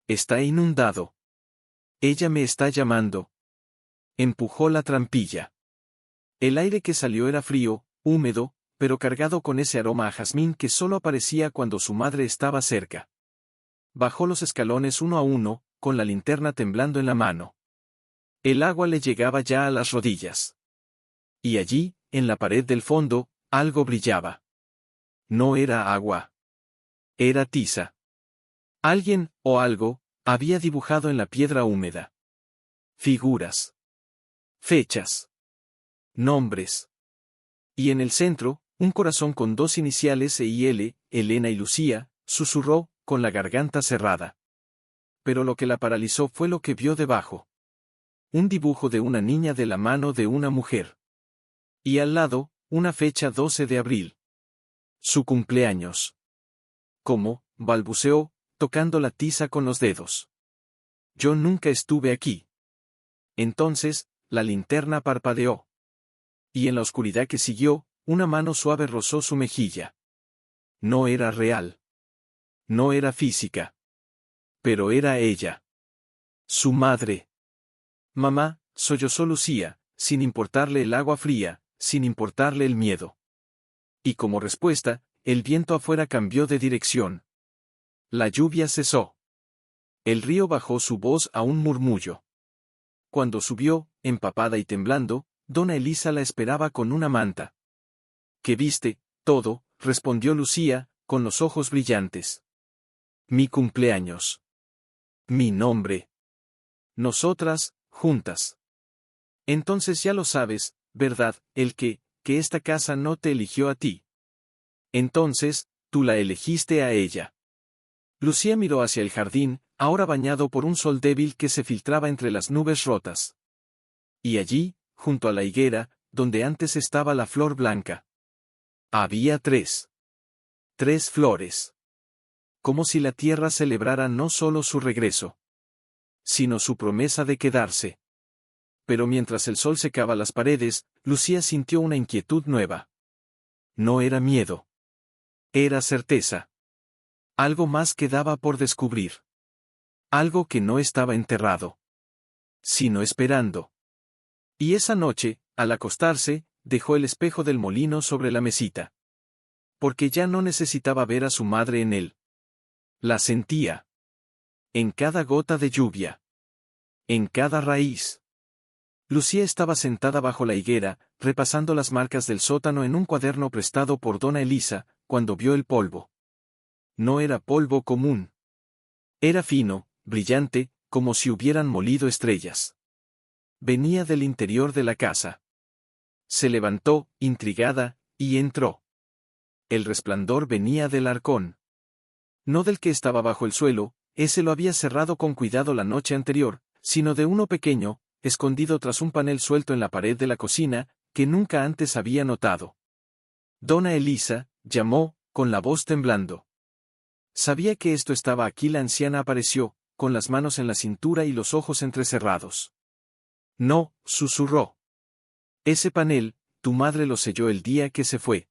Está inundado. Ella me está llamando. Empujó la trampilla. El aire que salió era frío, húmedo, pero cargado con ese aroma a jazmín que solo aparecía cuando su madre estaba cerca. Bajó los escalones uno a uno, con la linterna temblando en la mano. El agua le llegaba ya a las rodillas. Y allí, en la pared del fondo, algo brillaba. No era agua. Era tiza. Alguien, o algo, había dibujado en la piedra húmeda. Figuras. Fechas. Nombres. Y en el centro, un corazón con dos iniciales E y L, Elena y Lucía, susurró, con la garganta cerrada. Pero lo que la paralizó fue lo que vio debajo. Un dibujo de una niña de la mano de una mujer. Y al lado, una fecha 12 de abril. Su cumpleaños. ¿Cómo?, balbuceó, tocando la tiza con los dedos. Yo nunca estuve aquí. Entonces, la linterna parpadeó. Y en la oscuridad que siguió, una mano suave rozó su mejilla. No era real. No era física. Pero era ella. Su madre. Mamá, sollozó Lucía, sin importarle el agua fría, sin importarle el miedo. Y como respuesta, el viento afuera cambió de dirección. La lluvia cesó. El río bajó su voz a un murmullo. Cuando subió, empapada y temblando, Dona Elisa la esperaba con una manta. ¿Qué viste? Todo, respondió Lucía, con los ojos brillantes. Mi cumpleaños. Mi nombre. Nosotras, juntas. Entonces ya lo sabes, ¿verdad? Que esta casa no te eligió a ti. Entonces, tú la elegiste a ella. Lucía miró hacia el jardín, ahora bañado por un sol débil que se filtraba entre las nubes rotas. Y allí, junto a la higuera, donde antes estaba la flor blanca. Había 3. 3 flores. Como si la tierra celebrara no solo su regreso, sino su promesa de quedarse. Pero mientras el sol secaba las paredes, Lucía sintió una inquietud nueva. No era miedo. Era certeza. Algo más quedaba por descubrir. Algo que no estaba enterrado, sino esperando. Y esa noche, al acostarse, dejó el espejo del molino sobre la mesita. Porque ya no necesitaba ver a su madre en él. La sentía. En cada gota de lluvia. En cada raíz. Lucía estaba sentada bajo la higuera, repasando las marcas del sótano en un cuaderno prestado por Dona Elisa, cuando vio el polvo. No era polvo común. Era fino, brillante, como si hubieran molido estrellas. Venía del interior de la casa. Se levantó, intrigada, y entró. El resplandor venía del arcón. No del que estaba bajo el suelo, ese lo había cerrado con cuidado la noche anterior, sino de uno pequeño, escondido tras un panel suelto en la pared de la cocina, que nunca antes había notado. Dona Elisa, llamó, con la voz temblando. Sabía que esto estaba aquí. La anciana apareció, con las manos en la cintura y los ojos entrecerrados. No, susurró. Ese panel, tu madre lo selló el día que se fue.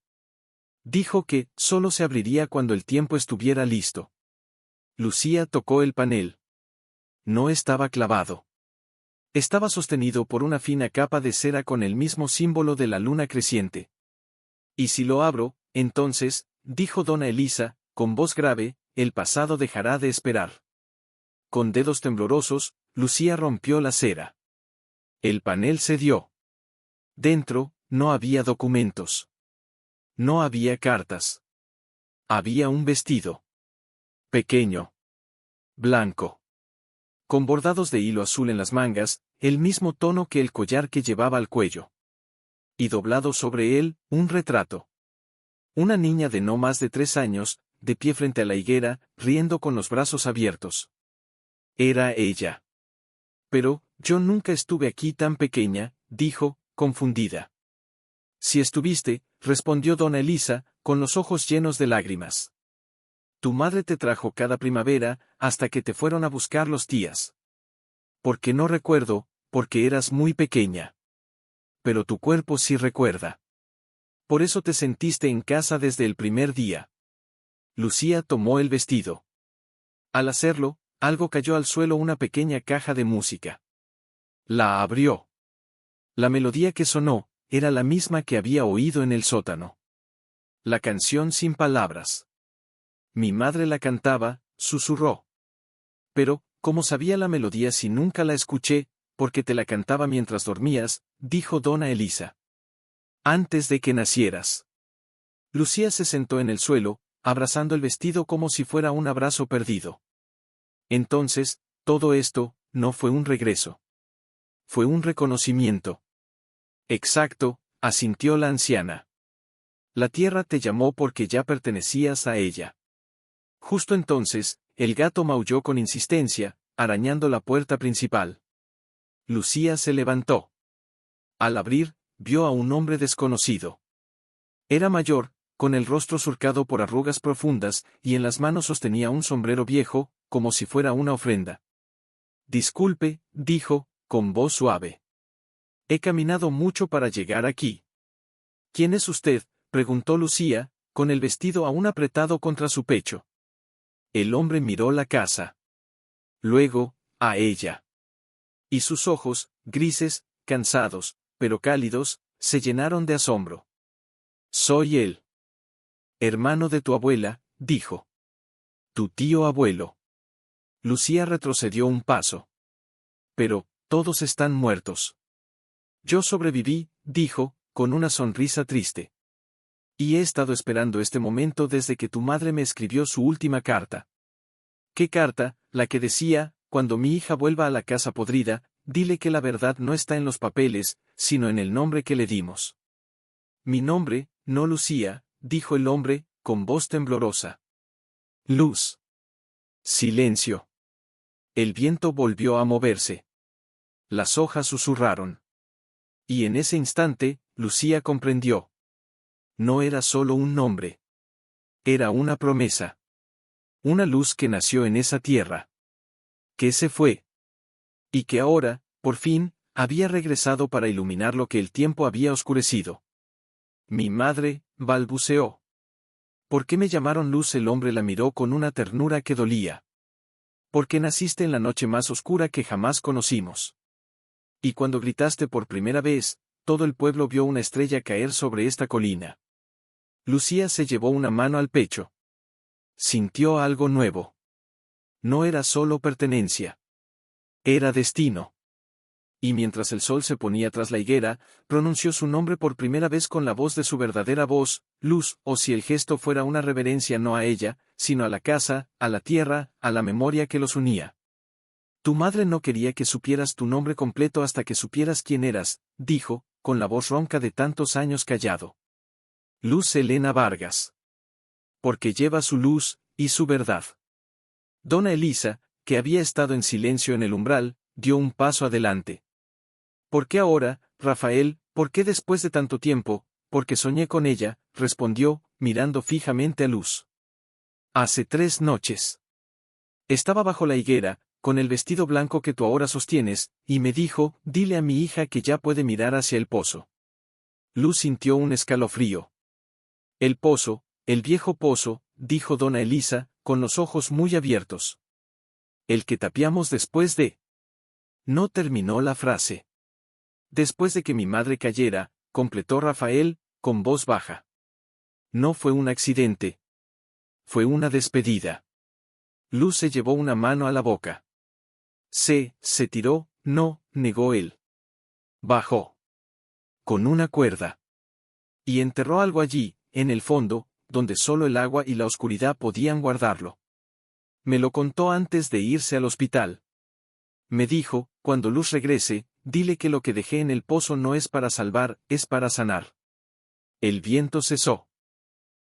Dijo que solo se abriría cuando el tiempo estuviera listo. Lucía tocó el panel. No estaba clavado. Estaba sostenido por una fina capa de cera con el mismo símbolo de la luna creciente. Y si lo abro, entonces, dijo Dona Elisa, con voz grave, el pasado dejará de esperar. Con dedos temblorosos, Lucía rompió la cera. El panel cedió. Dentro, no había documentos. No había cartas. Había un vestido. Pequeño. Blanco. Con bordados de hilo azul en las mangas, el mismo tono que el collar que llevaba al cuello. Y doblado sobre él, un retrato. Una niña de no más de 3 años, de pie frente a la higuera, riendo con los brazos abiertos. Era ella. Pero, yo nunca estuve aquí tan pequeña, dijo, confundida. Si estuviste, respondió Dona Elisa, con los ojos llenos de lágrimas. Tu madre te trajo cada primavera, hasta que te fueron a buscar los tías. Porque no recuerdo, porque eras muy pequeña. Pero tu cuerpo sí recuerda. Por eso te sentiste en casa desde el primer día. Lucía tomó el vestido. Al hacerlo, algo cayó al suelo, una pequeña caja de música. La abrió. La melodía que sonó, era la misma que había oído en el sótano. La canción sin palabras. Mi madre la cantaba, susurró. Pero, ¿cómo sabía la melodía si nunca la escuché? Porque te la cantaba mientras dormías, dijo dona Elisa. Antes de que nacieras. Lucía se sentó en el suelo, abrazando el vestido como si fuera un abrazo perdido. Entonces, todo esto, no fue un regreso. Fue un reconocimiento. Exacto, asintió la anciana. La tierra te llamó porque ya pertenecías a ella. Justo entonces, el gato maulló con insistencia, arañando la puerta principal. Lucía se levantó. Al abrir, vio a un hombre desconocido. Era mayor, con el rostro surcado por arrugas profundas, y en las manos sostenía un sombrero viejo, como si fuera una ofrenda. Disculpe, dijo, con voz suave. He caminado mucho para llegar aquí. ¿Quién es usted?, preguntó Lucía, con el vestido aún apretado contra su pecho. El hombre miró la casa. Luego, a ella. Y sus ojos, grises, cansados, pero cálidos, se llenaron de asombro. Soy él. Hermano de tu abuela, dijo. Tu tío abuelo. Lucía retrocedió un paso. Pero, todos están muertos. Yo sobreviví, dijo, con una sonrisa triste. Y he estado esperando este momento desde que tu madre me escribió su última carta. ¿Qué carta? La que decía, cuando mi hija vuelva a la casa podrida, dile que la verdad no está en los papeles, sino en el nombre que le dimos. Mi nombre, no Lucía, dijo el hombre, con voz temblorosa. Luz. Silencio. El viento volvió a moverse. Las hojas susurraron. Y en ese instante, Lucía comprendió. No era solo un nombre. Era una promesa. Una luz que nació en esa tierra. Que se fue. Y que ahora, por fin, había regresado para iluminar lo que el tiempo había oscurecido. Mi madre, balbuceó. ¿Por qué me llamaron Luz? El hombre la miró con una ternura que dolía. Porque naciste en la noche más oscura que jamás conocimos. Y cuando gritaste por primera vez, todo el pueblo vio una estrella caer sobre esta colina. Lucía se llevó una mano al pecho. Sintió algo nuevo. No era solo pertenencia. Era destino. Y mientras el sol se ponía tras la higuera, pronunció su nombre por primera vez con la voz de su verdadera voz, Luz, o si el gesto fuera una reverencia no a ella, sino a la casa, a la tierra, a la memoria que los unía. Tu madre no quería que supieras tu nombre completo hasta que supieras quién eras, dijo, con la voz ronca de tantos años callado. Luz Helena Vargas. Porque lleva su luz, y su verdad. Dona Elisa, que había estado en silencio en el umbral, dio un paso adelante. ¿Por qué ahora, Rafael? ¿Por qué después de tanto tiempo? Porque soñé con ella, respondió, mirando fijamente a Luz. Hace 3 noches. Estaba bajo la higuera, con el vestido blanco que tú ahora sostienes, y me dijo, dile a mi hija que ya puede mirar hacia el pozo. Luz sintió un escalofrío. El pozo, el viejo pozo, dijo dona Elisa, con los ojos muy abiertos. El que tapiamos después de... No terminó la frase. Después de que mi madre cayera, completó Rafael, con voz baja. No fue un accidente. Fue una despedida. Luz se llevó una mano a la boca. Se tiró, no, negó él. Bajó. Con una cuerda. Y enterró algo allí, en el fondo, donde solo el agua y la oscuridad podían guardarlo. Me lo contó antes de irse al hospital. Me dijo, cuando Luz regrese, dile que lo que dejé en el pozo no es para salvar, es para sanar. El viento cesó.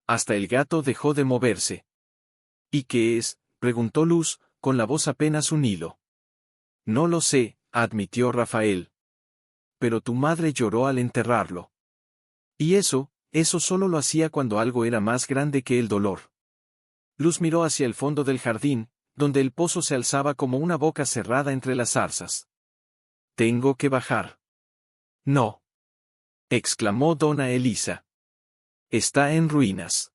Hasta el gato dejó de moverse. ¿Y qué es?, preguntó Luz, con la voz apenas un hilo. No lo sé, admitió Rafael. Pero tu madre lloró al enterrarlo. Y eso solo lo hacía cuando algo era más grande que el dolor. Luz miró hacia el fondo del jardín, donde el pozo se alzaba como una boca cerrada entre las zarzas. Tengo que bajar. No. Exclamó dona Elisa. Está en ruinas.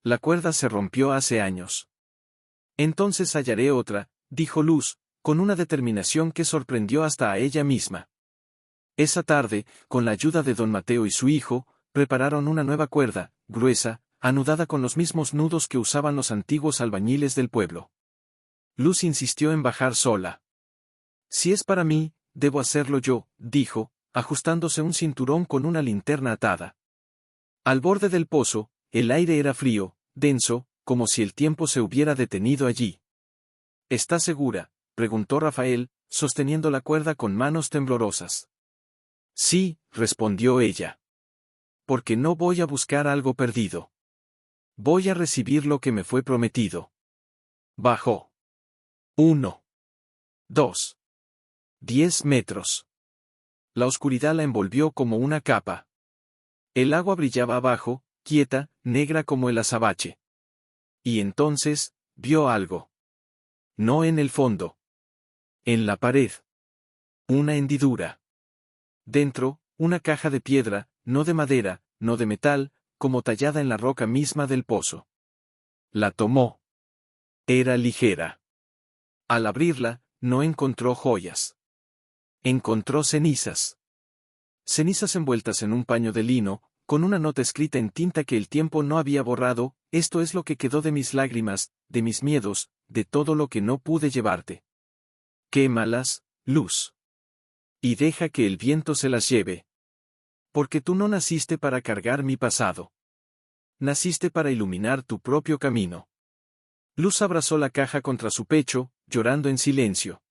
La cuerda se rompió hace años. Entonces hallaré otra, dijo Luz, con una determinación que sorprendió hasta a ella misma. Esa tarde, con la ayuda de don Mateo y su hijo, prepararon una nueva cuerda, gruesa, anudada con los mismos nudos que usaban los antiguos albañiles del pueblo. Luz insistió en bajar sola. Si es para mí, debo hacerlo yo, dijo, ajustándose un cinturón con una linterna atada. Al borde del pozo, el aire era frío, denso, como si el tiempo se hubiera detenido allí. ¿Estás segura?, preguntó Rafael, sosteniendo la cuerda con manos temblorosas. Sí, respondió ella. Porque no voy a buscar algo perdido. Voy a recibir lo que me fue prometido. Bajó. 1. 2. 10 metros. La oscuridad la envolvió como una capa. El agua brillaba abajo, quieta, negra como el azabache. Y entonces, vio algo. No en el fondo. En la pared. Una hendidura. Dentro, una caja de piedra, no de madera, no de metal, como tallada en la roca misma del pozo. La tomó. Era ligera. Al abrirla, no encontró joyas. Encontró cenizas. Cenizas envueltas en un paño de lino, con una nota escrita en tinta que el tiempo no había borrado: esto es lo que quedó de mis lágrimas, de mis miedos, de todo lo que no pude llevarte. Quémalas, Luz. Y deja que el viento se las lleve. Porque tú no naciste para cargar mi pasado. Naciste para iluminar tu propio camino. Luz abrazó la caja contra su pecho, llorando en silencio.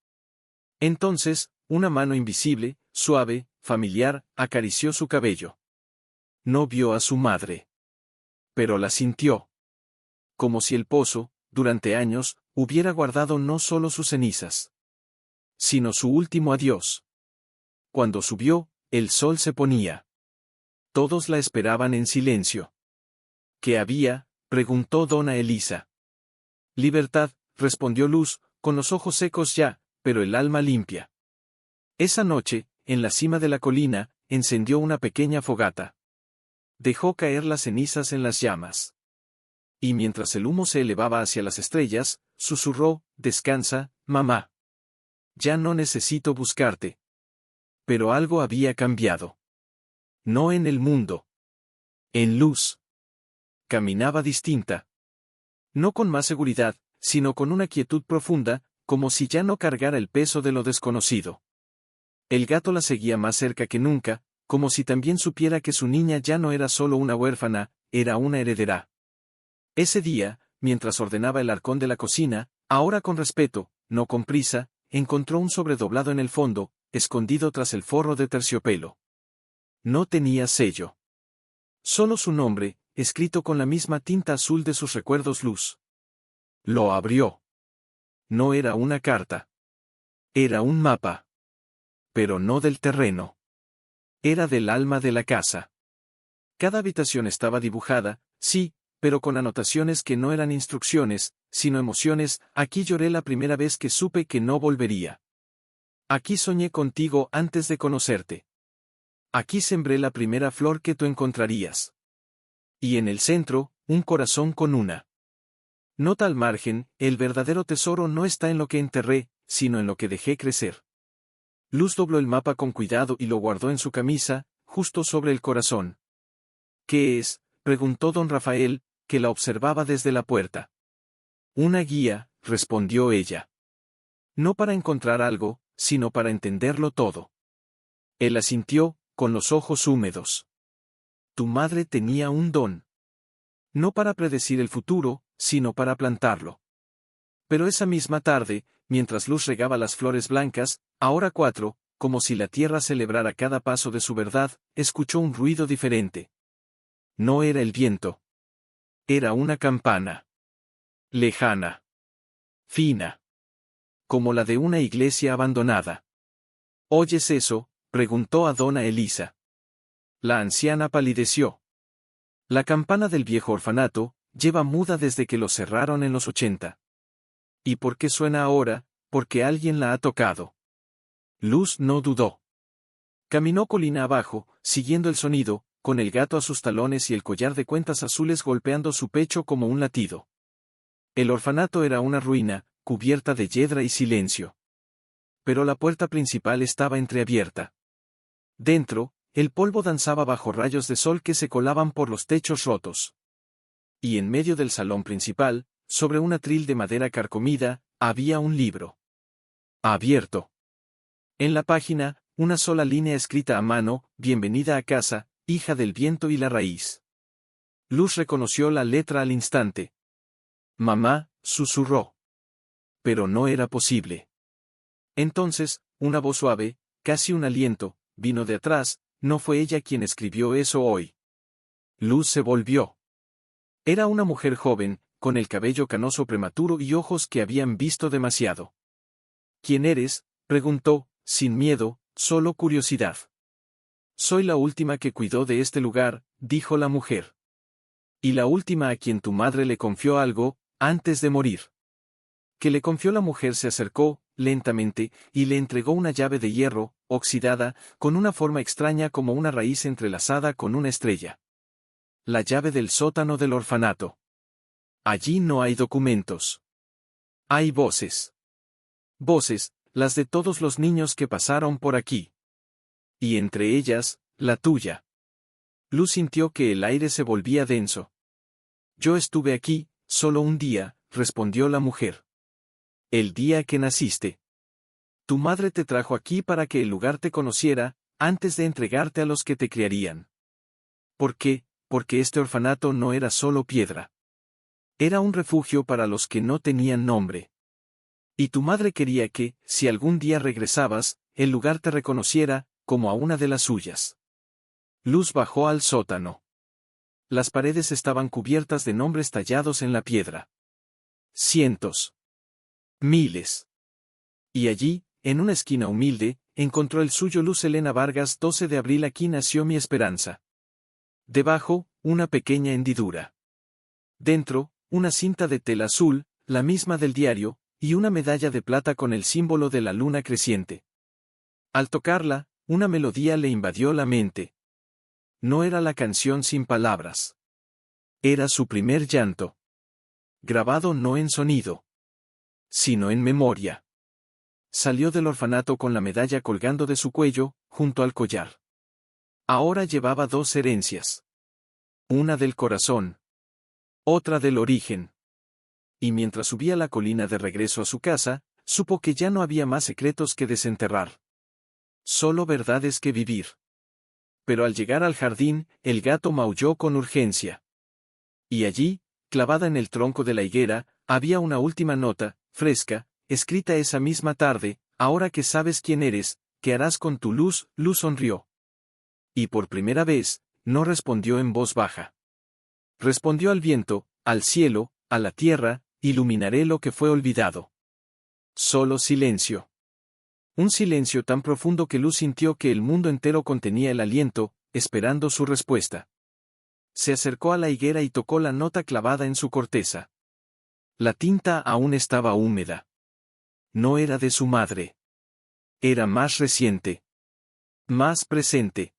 Entonces, una mano invisible, suave, familiar, acarició su cabello. No vio a su madre. Pero la sintió. Como si el pozo, durante años, hubiera guardado no solo sus cenizas, sino su último adiós. Cuando subió, el sol se ponía. Todos la esperaban en silencio. ¿Qué había?, preguntó dona Elisa. Libertad, respondió Luz, con los ojos secos ya, pero el alma limpia. Esa noche, en la cima de la colina, encendió una pequeña fogata. Dejó caer las cenizas en las llamas. Y mientras el humo se elevaba hacia las estrellas, susurró: descansa, mamá. Ya no necesito buscarte. Pero algo había cambiado. No en el mundo. En Luz. Caminaba distinta. No con más seguridad, sino con una quietud profunda, como si ya no cargara el peso de lo desconocido. El gato la seguía más cerca que nunca, como si también supiera que su niña ya no era solo una huérfana, era una heredera. Ese día, mientras ordenaba el arcón de la cocina, ahora con respeto, no con prisa, encontró un sobre doblado en el fondo, escondido tras el forro de terciopelo. No tenía sello. Solo su nombre, escrito con la misma tinta azul de sus recuerdos. Luz. Lo abrió. No era una carta. Era un mapa. Pero no del terreno. Era del alma de la casa. Cada habitación estaba dibujada, sí, pero con anotaciones que no eran instrucciones, sino emociones. Aquí lloré la primera vez que supe que no volvería. Aquí soñé contigo antes de conocerte. Aquí sembré la primera flor que tú encontrarías. Y en el centro, un corazón con una nota al margen: el verdadero tesoro no está en lo que enterré, sino en lo que dejé crecer. Luz dobló el mapa con cuidado y lo guardó en su camisa, justo sobre el corazón. ¿Qué es?, preguntó don Rafael, que la observaba desde la puerta. Una guía, respondió ella. No para encontrar algo, sino para entenderlo todo. Él asintió, con los ojos húmedos. Tu madre tenía un don. No para predecir el futuro, sino para plantarlo. Pero esa misma tarde, mientras Luz regaba las flores blancas, ahora 4, como si la tierra celebrara cada paso de su verdad, escuchó un ruido diferente. No era el viento. Era una campana. Lejana. Fina. Como la de una iglesia abandonada. ¿Oyes eso?, preguntó a dona Elisa. La anciana palideció. La campana del viejo orfanato, lleva muda desde que lo cerraron en los 80. ¿Y por qué suena ahora? Porque alguien la ha tocado. Luz no dudó. Caminó colina abajo, siguiendo el sonido, con el gato a sus talones y el collar de cuentas azules golpeando su pecho como un latido. El orfanato era una ruina, cubierta de hiedra y silencio. Pero la puerta principal estaba entreabierta. Dentro, el polvo danzaba bajo rayos de sol que se colaban por los techos rotos. Y en medio del salón principal, sobre un atril de madera carcomida, había un libro. Abierto. En la página, una sola línea escrita a mano: «Bienvenida a casa, hija del viento y la raíz». Luz reconoció la letra al instante. «Mamá», susurró. Pero no era posible. Entonces, una voz suave, casi un aliento, vino de atrás. No fue ella quien escribió eso hoy. Luz se volvió. Era una mujer joven, con el cabello canoso prematuro y ojos que habían visto demasiado. «¿Quién eres?», preguntó, sin miedo, solo curiosidad. «Soy la última que cuidó de este lugar», dijo la mujer. «Y la última a quien tu madre le confió algo, antes de morir». Que le confió. La mujer se acercó, lentamente, y le entregó una llave de hierro, oxidada, con una forma extraña como una raíz entrelazada con una estrella. La llave del sótano del orfanato. Allí no hay documentos. Hay voces. Voces, las de todos los niños que pasaron por aquí. Y entre ellas, la tuya. Luz sintió que el aire se volvía denso. «Yo estuve aquí, solo un día», respondió la mujer. «El día que naciste. Tu madre te trajo aquí para que el lugar te conociera, antes de entregarte a los que te criarían». ¿Por qué? Porque este orfanato no era solo piedra. Era un refugio para los que no tenían nombre. Y tu madre quería que, si algún día regresabas, el lugar te reconociera, como a una de las suyas. Luz bajó al sótano. Las paredes estaban cubiertas de nombres tallados en la piedra. Cientos. Miles. Y allí, en una esquina humilde, encontró el suyo. Luz Helena Vargas. 12 de abril. Aquí nació mi esperanza. Debajo, una pequeña hendidura. Dentro, una cinta de tela azul, la misma del diario, y una medalla de plata con el símbolo de la luna creciente. Al tocarla, una melodía le invadió la mente. No era la canción sin palabras. Era su primer llanto. Grabado no en sonido, sino en memoria. Salió del orfanato con la medalla colgando de su cuello, junto al collar. Ahora llevaba 2 herencias. Una del corazón. Otra del origen. Y mientras subía la colina de regreso a su casa, supo que ya no había más secretos que desenterrar. Solo verdades que vivir. Pero al llegar al jardín, el gato maulló con urgencia. Y allí, clavada en el tronco de la higuera, había una última nota, fresca, escrita esa misma tarde: «Ahora que sabes quién eres, ¿qué harás con tu luz?». Luz sonrió. Y por primera vez, no respondió en voz baja. Respondió al viento, al cielo, a la tierra: «Iluminaré lo que fue olvidado». Solo silencio. Un silencio tan profundo que Luz sintió que el mundo entero contenía el aliento, esperando su respuesta. Se acercó a la higuera y tocó la nota clavada en su corteza. La tinta aún estaba húmeda. No era de su madre. Era más reciente. Más presente.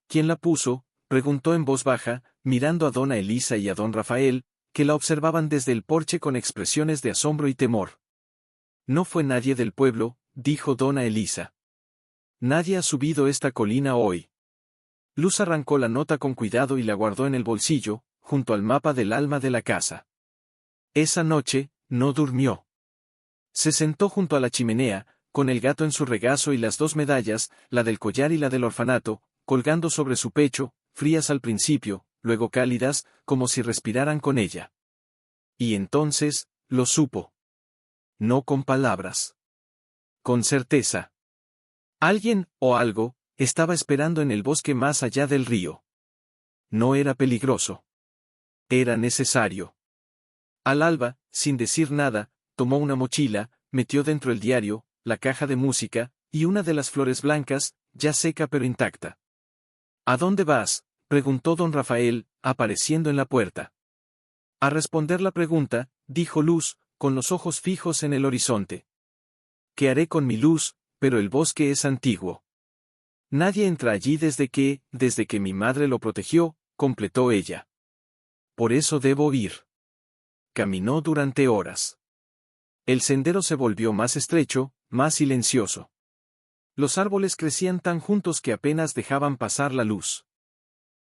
¿Quién la puso?, preguntó en voz baja, mirando a dona Elisa y a don Rafael, que la observaban desde el porche con expresiones de asombro y temor. «No fue nadie del pueblo», dijo dona Elisa. «Nadie ha subido esta colina hoy». Luz arrancó la nota con cuidado y la guardó en el bolsillo, junto al mapa del alma de la casa. Esa noche, no durmió. Se sentó junto a la chimenea, con el gato en su regazo y las 2 medallas, la del collar y la del orfanato, colgando sobre su pecho, frías al principio, luego cálidas, como si respiraran con ella. Y entonces, lo supo. No con palabras. Con certeza. Alguien, o algo, estaba esperando en el bosque más allá del río. No era peligroso. Era necesario. Al alba, sin decir nada, tomó una mochila, metió dentro el diario, la caja de música, y una de las flores blancas, ya seca pero intacta. «¿A dónde vas?», preguntó don Rafael, apareciendo en la puerta. A responder la pregunta, dijo Luz, con los ojos fijos en el horizonte. «¿Qué haré con mi Luz? Pero el bosque es antiguo. Nadie entra allí desde que mi madre lo protegió», completó ella. «Por eso debo ir». Caminó durante horas. El sendero se volvió más estrecho, más silencioso. Los árboles crecían tan juntos que apenas dejaban pasar la luz.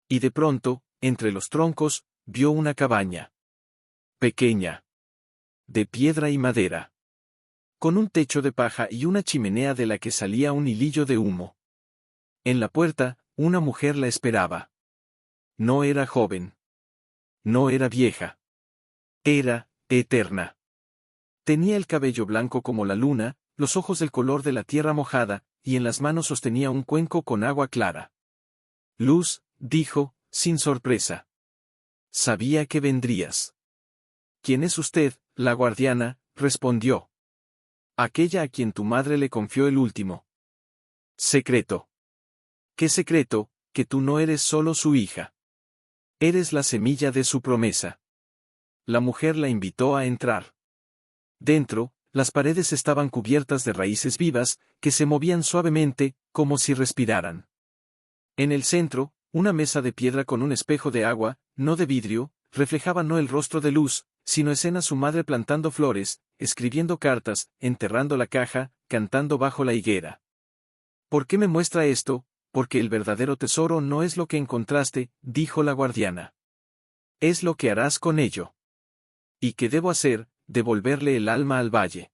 Y de pronto, entre los troncos, vio una cabaña. Pequeña. De piedra y madera. Con un techo de paja y una chimenea de la que salía un hilillo de humo. En la puerta, una mujer la esperaba. No era joven. No era vieja. Era eterna. Tenía el cabello blanco como la luna, los ojos del color de la tierra mojada, y en las manos sostenía un cuenco con agua clara. Luz, dijo, sin sorpresa. Sabía que vendrías. ¿Quién es usted? La guardiana, respondió. Aquella a quien tu madre le confió el último secreto. ¿Qué secreto? Que tú no eres solo su hija. Eres la semilla de su promesa. La mujer la invitó a entrar. Dentro, las paredes estaban cubiertas de raíces vivas, que se movían suavemente, como si respiraran. En el centro, una mesa de piedra con un espejo de agua, no de vidrio, reflejaba no el rostro de Luz, sino escena su madre plantando flores, escribiendo cartas, enterrando la caja, cantando bajo la higuera. ¿Por qué me muestra esto? Porque el verdadero tesoro no es lo que encontraste, dijo la guardiana. Es lo que harás con ello. ¿Y qué debo hacer? Devolverle el alma al valle.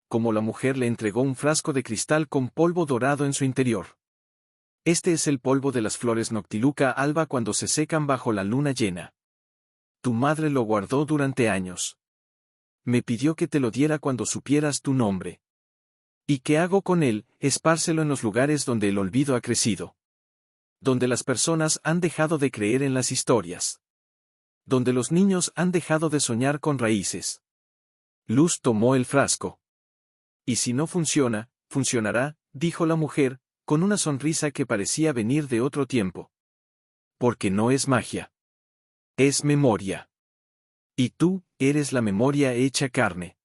Como la mujer le entregó un frasco de cristal con polvo dorado en su interior. Este es el polvo de las flores Noctiluca alba cuando se secan bajo la luna llena. Tu madre lo guardó durante años. Me pidió que te lo diera cuando supieras tu nombre. ¿Y qué hago con él? Espárcelo en los lugares donde el olvido ha crecido. Donde las personas han dejado de creer en las historias. Donde los niños han dejado de soñar con raíces. Luz tomó el frasco. Y si no funciona, funcionará, dijo la mujer, con una sonrisa que parecía venir de otro tiempo. Porque no es magia. Es memoria. Y tú, eres la memoria hecha carne.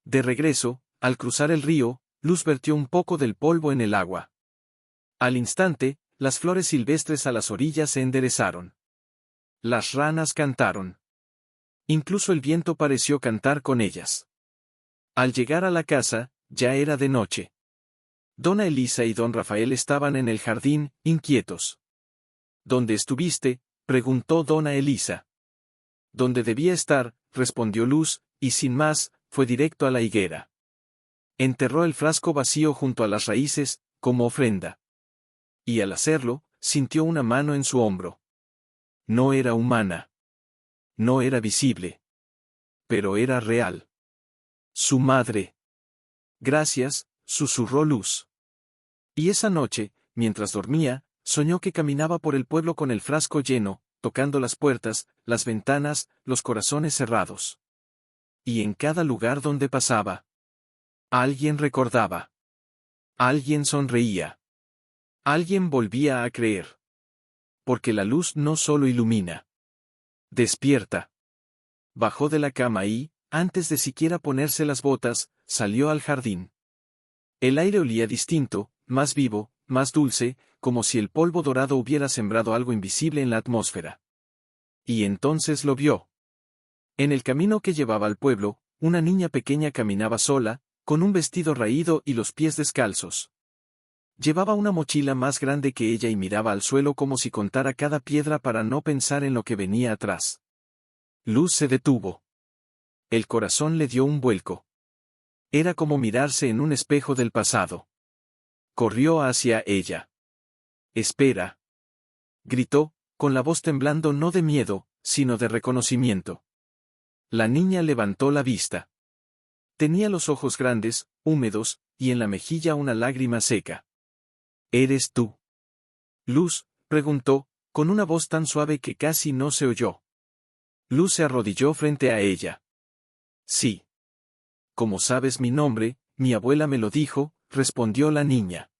De regreso, al cruzar el río, Luz vertió un poco del polvo en el agua. Al instante, las flores silvestres a las orillas se enderezaron. Las ranas cantaron. Incluso el viento pareció cantar con ellas. Al llegar a la casa, ya era de noche. Dona Elisa y don Rafael estaban en el jardín, inquietos. ¿Dónde estuviste? Preguntó dona Elisa. Donde debía estar, respondió Luz, y sin más, fue directo a la higuera. Enterró el frasco vacío junto a las raíces, como ofrenda. Y al hacerlo, sintió una mano en su hombro. No era humana. No era visible. Pero era real. Su madre. Gracias, susurró Luz. Y esa noche, mientras dormía, soñó que caminaba por el pueblo con el frasco lleno, tocando las puertas, las ventanas, los corazones cerrados. Y en cada lugar donde pasaba, alguien recordaba. Alguien sonreía. Alguien volvía a creer. Porque la luz no solo ilumina. Despierta. Bajó de la cama y, antes de siquiera ponerse las botas, salió al jardín. El aire olía distinto, más vivo, más dulce, como si el polvo dorado hubiera sembrado algo invisible en la atmósfera. Y entonces lo vio. En el camino que llevaba al pueblo, una niña pequeña caminaba sola, con un vestido raído y los pies descalzos. Llevaba una mochila más grande que ella y miraba al suelo como si contara cada piedra para no pensar en lo que venía atrás. Luz se detuvo. El corazón le dio un vuelco. Era como mirarse en un espejo del pasado. Corrió hacia ella. «Espera», gritó, con la voz temblando no de miedo, sino de reconocimiento. La niña levantó la vista. Tenía los ojos grandes, húmedos, y en la mejilla una lágrima seca. «¿Eres tú?» Luz, preguntó, con una voz tan suave que casi no se oyó. Luz se arrodilló frente a ella. «Sí. Como sabes mi nombre, mi abuela me lo dijo», respondió la niña.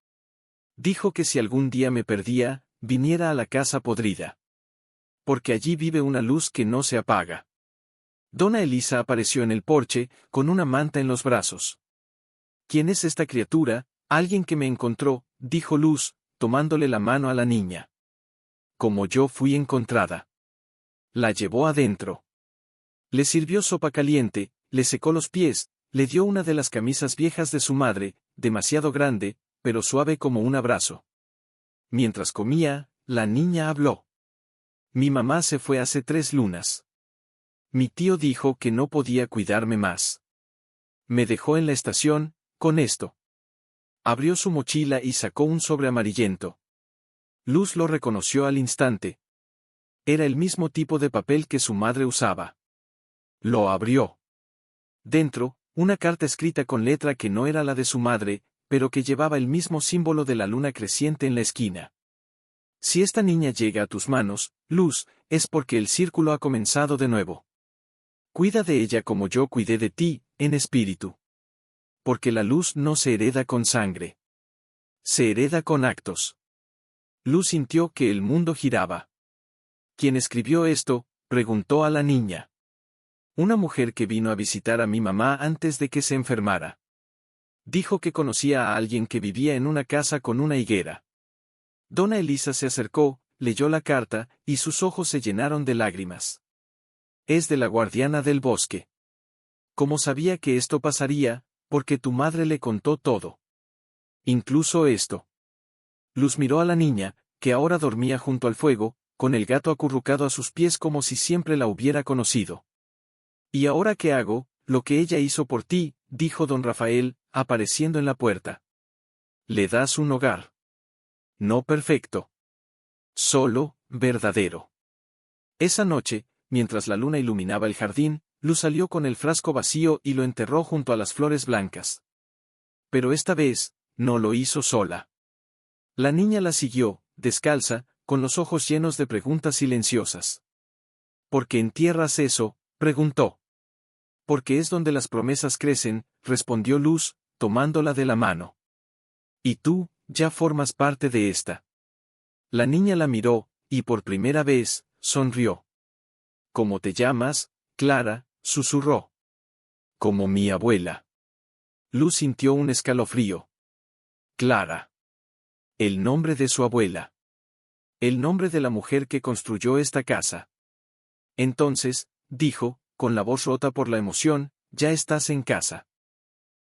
Dijo que si algún día me perdía, viniera a la casa podrida. Porque allí vive una luz que no se apaga. Dona Elisa apareció en el porche, con una manta en los brazos. «¿Quién es esta criatura?» «Alguien que me encontró», dijo Luz, tomándole la mano a la niña. «Como yo fui encontrada». La llevó adentro. Le sirvió sopa caliente, le secó los pies, le dio una de las camisas viejas de su madre, demasiado grande, pero suave como un abrazo. Mientras comía, la niña habló. Mi mamá se fue hace 3 lunas. Mi tío dijo que no podía cuidarme más. Me dejó en la estación, con esto. Abrió su mochila y sacó un sobre amarillento. Luz lo reconoció al instante. Era el mismo tipo de papel que su madre usaba. Lo abrió. Dentro, una carta escrita con letra que no era la de su madre, pero que llevaba el mismo símbolo de la luna creciente en la esquina. Si esta niña llega a tus manos, Luz, es porque el círculo ha comenzado de nuevo. Cuida de ella como yo cuidé de ti, en espíritu. Porque la luz no se hereda con sangre. Se hereda con actos. Luz sintió que el mundo giraba. ¿Quién escribió esto?, preguntó a la niña. Una mujer que vino a visitar a mi mamá antes de que se enfermara. Dijo que conocía a alguien que vivía en una casa con una higuera. Dona Elisa se acercó, leyó la carta, y sus ojos se llenaron de lágrimas. Es de la guardiana del bosque. ¿Cómo sabía que esto pasaría? Porque tu madre le contó todo. Incluso esto. Luz miró a la niña, que ahora dormía junto al fuego, con el gato acurrucado a sus pies como si siempre la hubiera conocido. ¿Y ahora qué hago? Lo que ella hizo por ti, dijo don Rafael, apareciendo en la puerta. Le das un hogar. No perfecto. Solo, verdadero. Esa noche, mientras la luna iluminaba el jardín, Luz salió con el frasco vacío y lo enterró junto a las flores blancas. Pero esta vez, no lo hizo sola. La niña la siguió, descalza, con los ojos llenos de preguntas silenciosas. ¿Por qué entierras eso?, preguntó. Porque es donde las promesas crecen, respondió Luz, tomándola de la mano. Y tú, ya formas parte de esta. La niña la miró, y por primera vez, sonrió. ¿Cómo te llamas, Clara?, susurró. Como mi abuela. Luz sintió un escalofrío. Clara. El nombre de su abuela. El nombre de la mujer que construyó esta casa. Entonces, dijo, con la voz rota por la emoción, ya estás en casa.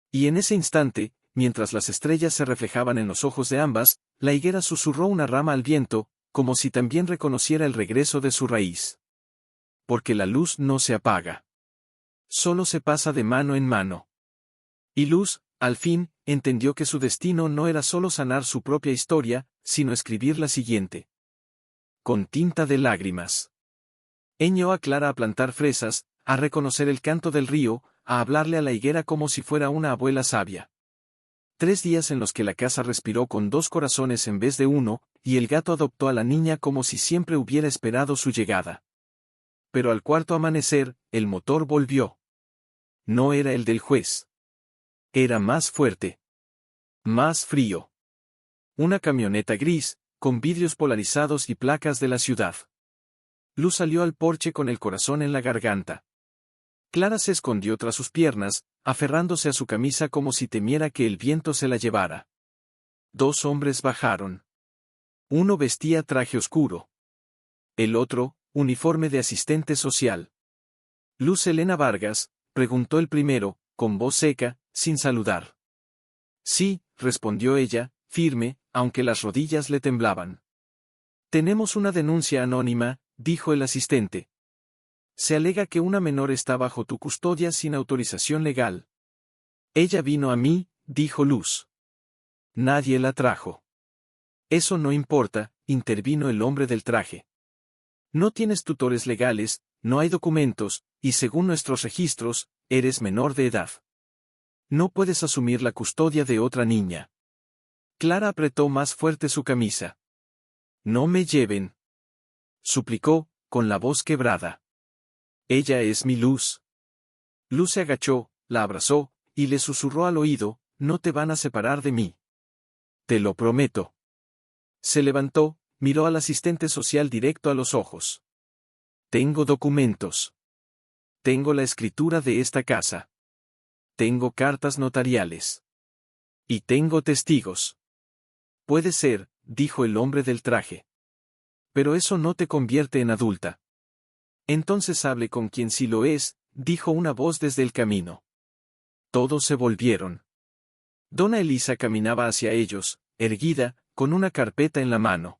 Y en ese instante, mientras las estrellas se reflejaban en los ojos de ambas, la higuera susurró una rama al viento, como si también reconociera el regreso de su raíz. Porque la luz no se apaga. Solo se pasa de mano en mano. Y Luz, al fin, entendió que su destino no era solo sanar su propia historia, sino escribir la siguiente. Con tinta de lágrimas. Enseñó a Clara a plantar fresas, a reconocer el canto del río, a hablarle a la higuera como si fuera una abuela sabia. 3 días en los que la casa respiró con 2 corazones en vez de uno, y el gato adoptó a la niña como si siempre hubiera esperado su llegada. Pero al cuarto amanecer, el motor volvió. No era el del juez. Era más fuerte. Más frío. Una camioneta gris, con vidrios polarizados y placas de la ciudad. Luz salió al porche con el corazón en la garganta. Clara se escondió tras sus piernas, aferrándose a su camisa como si temiera que el viento se la llevara. 2 hombres bajaron. Uno vestía traje oscuro. El otro, uniforme de asistente social. Luz Helena Vargas, preguntó el primero, con voz seca, sin saludar. Sí, respondió ella, firme, aunque las rodillas le temblaban. Tenemos una denuncia anónima, dijo el asistente. Se alega que una menor está bajo tu custodia sin autorización legal. Ella vino a mí, dijo Luz. Nadie la trajo. Eso no importa, intervino el hombre del traje. No tienes tutores legales, no hay documentos, y según nuestros registros, eres menor de edad. No puedes asumir la custodia de otra niña. Clara apretó más fuerte su camisa. No me lleven. Suplicó, con la voz quebrada. Ella es mi Luz. Luz se agachó, la abrazó, y le susurró al oído, no te van a separar de mí. Te lo prometo. Se levantó, miró al asistente social directo a los ojos. Tengo documentos. Tengo la escritura de esta casa. Tengo cartas notariales. Y tengo testigos. Puede ser, dijo el hombre del traje. Pero eso no te convierte en adulta. Entonces hable con quien sí lo es, dijo una voz desde el camino. Todos se volvieron. Donna Elisa caminaba hacia ellos, erguida, con una carpeta en la mano.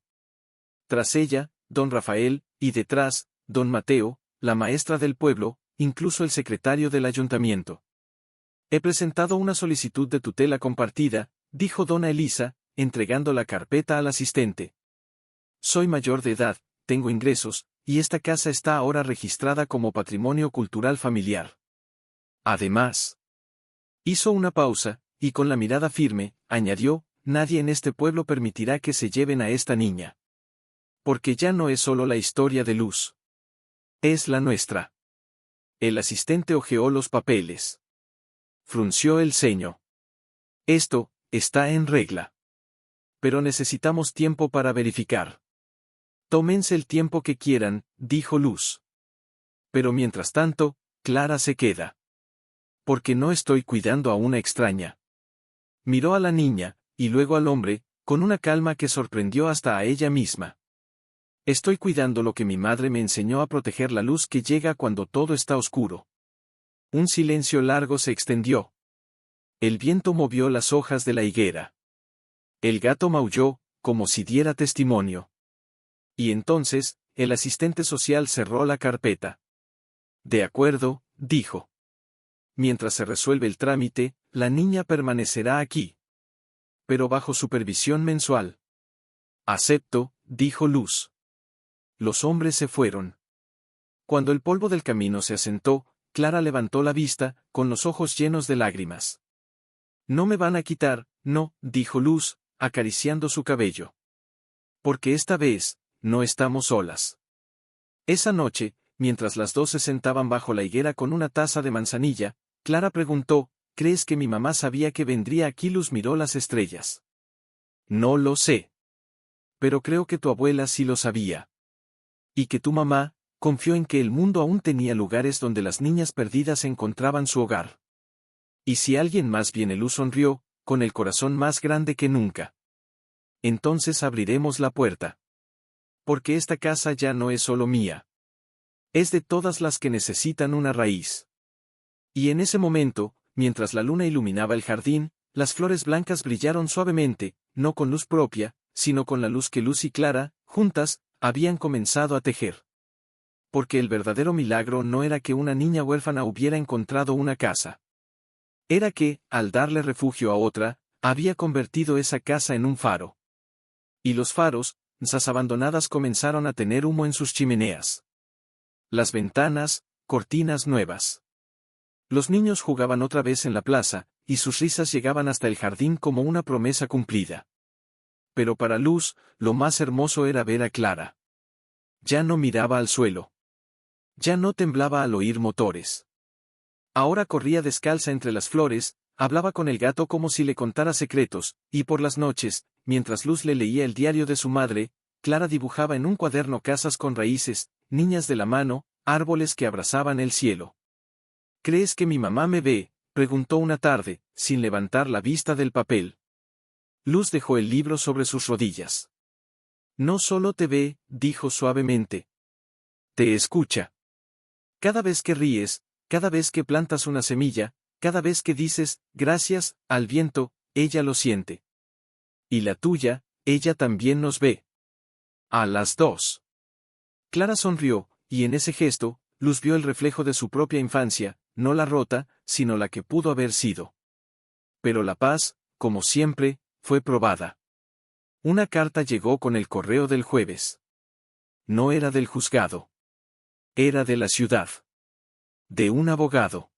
Tras ella, don Rafael, y detrás, don Mateo, la maestra del pueblo, incluso el secretario del ayuntamiento. He presentado una solicitud de tutela compartida, dijo donna Elisa, entregando la carpeta al asistente. Soy mayor de edad, tengo ingresos, y esta casa está ahora registrada como patrimonio cultural familiar. Además, hizo una pausa, y con la mirada firme, añadió, nadie en este pueblo permitirá que se lleven a esta niña. Porque ya no es solo la historia de Luz. Es la nuestra. El asistente hojeó los papeles. Frunció el ceño. Esto, está en regla. Pero necesitamos tiempo para verificar. Tómense el tiempo que quieran, dijo Luz. Pero mientras tanto, Clara se queda. Porque no estoy cuidando a una extraña. Miró a la niña, y luego al hombre, con una calma que sorprendió hasta a ella misma. Estoy cuidando lo que mi madre me enseñó a proteger la luz que llega cuando todo está oscuro. Un silencio largo se extendió. El viento movió las hojas de la higuera. El gato maulló, como si diera testimonio. Y entonces, el asistente social cerró la carpeta. De acuerdo, dijo. Mientras se resuelve el trámite, la niña permanecerá aquí. Pero bajo supervisión mensual. Acepto, dijo Luz. Los hombres se fueron. Cuando el polvo del camino se asentó, Clara levantó la vista, con los ojos llenos de lágrimas. No me van a quitar, no, dijo Luz, acariciando su cabello. Porque esta vez, no estamos solas. Esa noche, mientras las dos se sentaban bajo la higuera con una taza de manzanilla, Clara preguntó, ¿crees que mi mamá sabía que vendría aquí? Luz miró las estrellas. No lo sé. Pero creo que tu abuela sí lo sabía. Y que tu mamá, confió en que el mundo aún tenía lugares donde las niñas perdidas encontraban su hogar. Y si alguien más viene, Luz sonrió, con el corazón más grande que nunca. Entonces abriremos la puerta. Porque esta casa ya no es solo mía. Es de todas las que necesitan una raíz. Y en ese momento, mientras la luna iluminaba el jardín, las flores blancas brillaron suavemente, no con luz propia, sino con la luz que Luz y Clara, juntas, habían comenzado a tejer. Porque el verdadero milagro no era que una niña huérfana hubiera encontrado una casa. Era que, al darle refugio a otra, había convertido esa casa en un faro. Y los faros, casas abandonadas, comenzaron a tener humo en sus chimeneas. Las ventanas, cortinas nuevas. Los niños jugaban otra vez en la plaza, y sus risas llegaban hasta el jardín como una promesa cumplida. Pero para Luz, lo más hermoso era ver a Clara. Ya no miraba al suelo. Ya no temblaba al oír motores. Ahora corría descalza entre las flores, hablaba con el gato como si le contara secretos, y por las noches, mientras Luz le leía el diario de su madre, Clara dibujaba en un cuaderno casas con raíces, niñas de la mano, árboles que abrazaban el cielo. ¿Crees que mi mamá me ve?, preguntó una tarde, sin levantar la vista del papel. Luz dejó el libro sobre sus rodillas. No solo te ve, dijo suavemente. Te escucha. Cada vez que ríes, cada vez que plantas una semilla, cada vez que dices, gracias, al viento, ella lo siente. Y la tuya, ella también nos ve. A las dos. Clara sonrió, y en ese gesto, Luz vio el reflejo de su propia infancia, no la rota, sino la que pudo haber sido. Pero la paz, como siempre, fue probada. Una carta llegó con el correo del jueves. No era del juzgado. Era de la ciudad. De un abogado.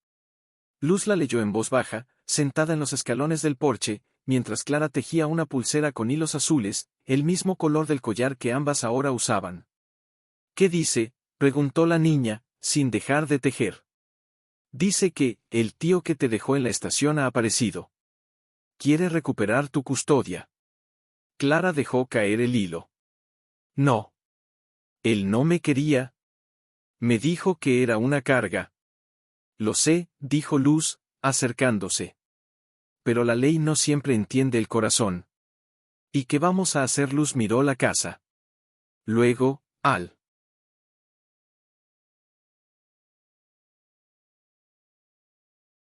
Luz la leyó en voz baja, sentada en los escalones del porche, mientras Clara tejía una pulsera con hilos azules, el mismo color del collar que ambas ahora usaban. ¿Qué dice?, preguntó la niña, sin dejar de tejer. Dice que, el tío que te dejó en la estación ha aparecido. Quiere recuperar tu custodia. Clara dejó caer el hilo. No. Él no me quería. Me dijo que era una carga. Lo sé, dijo Luz, acercándose. Pero la ley no siempre entiende el corazón. ¿Y qué vamos a hacer? Luz miró la casa. Luego, Al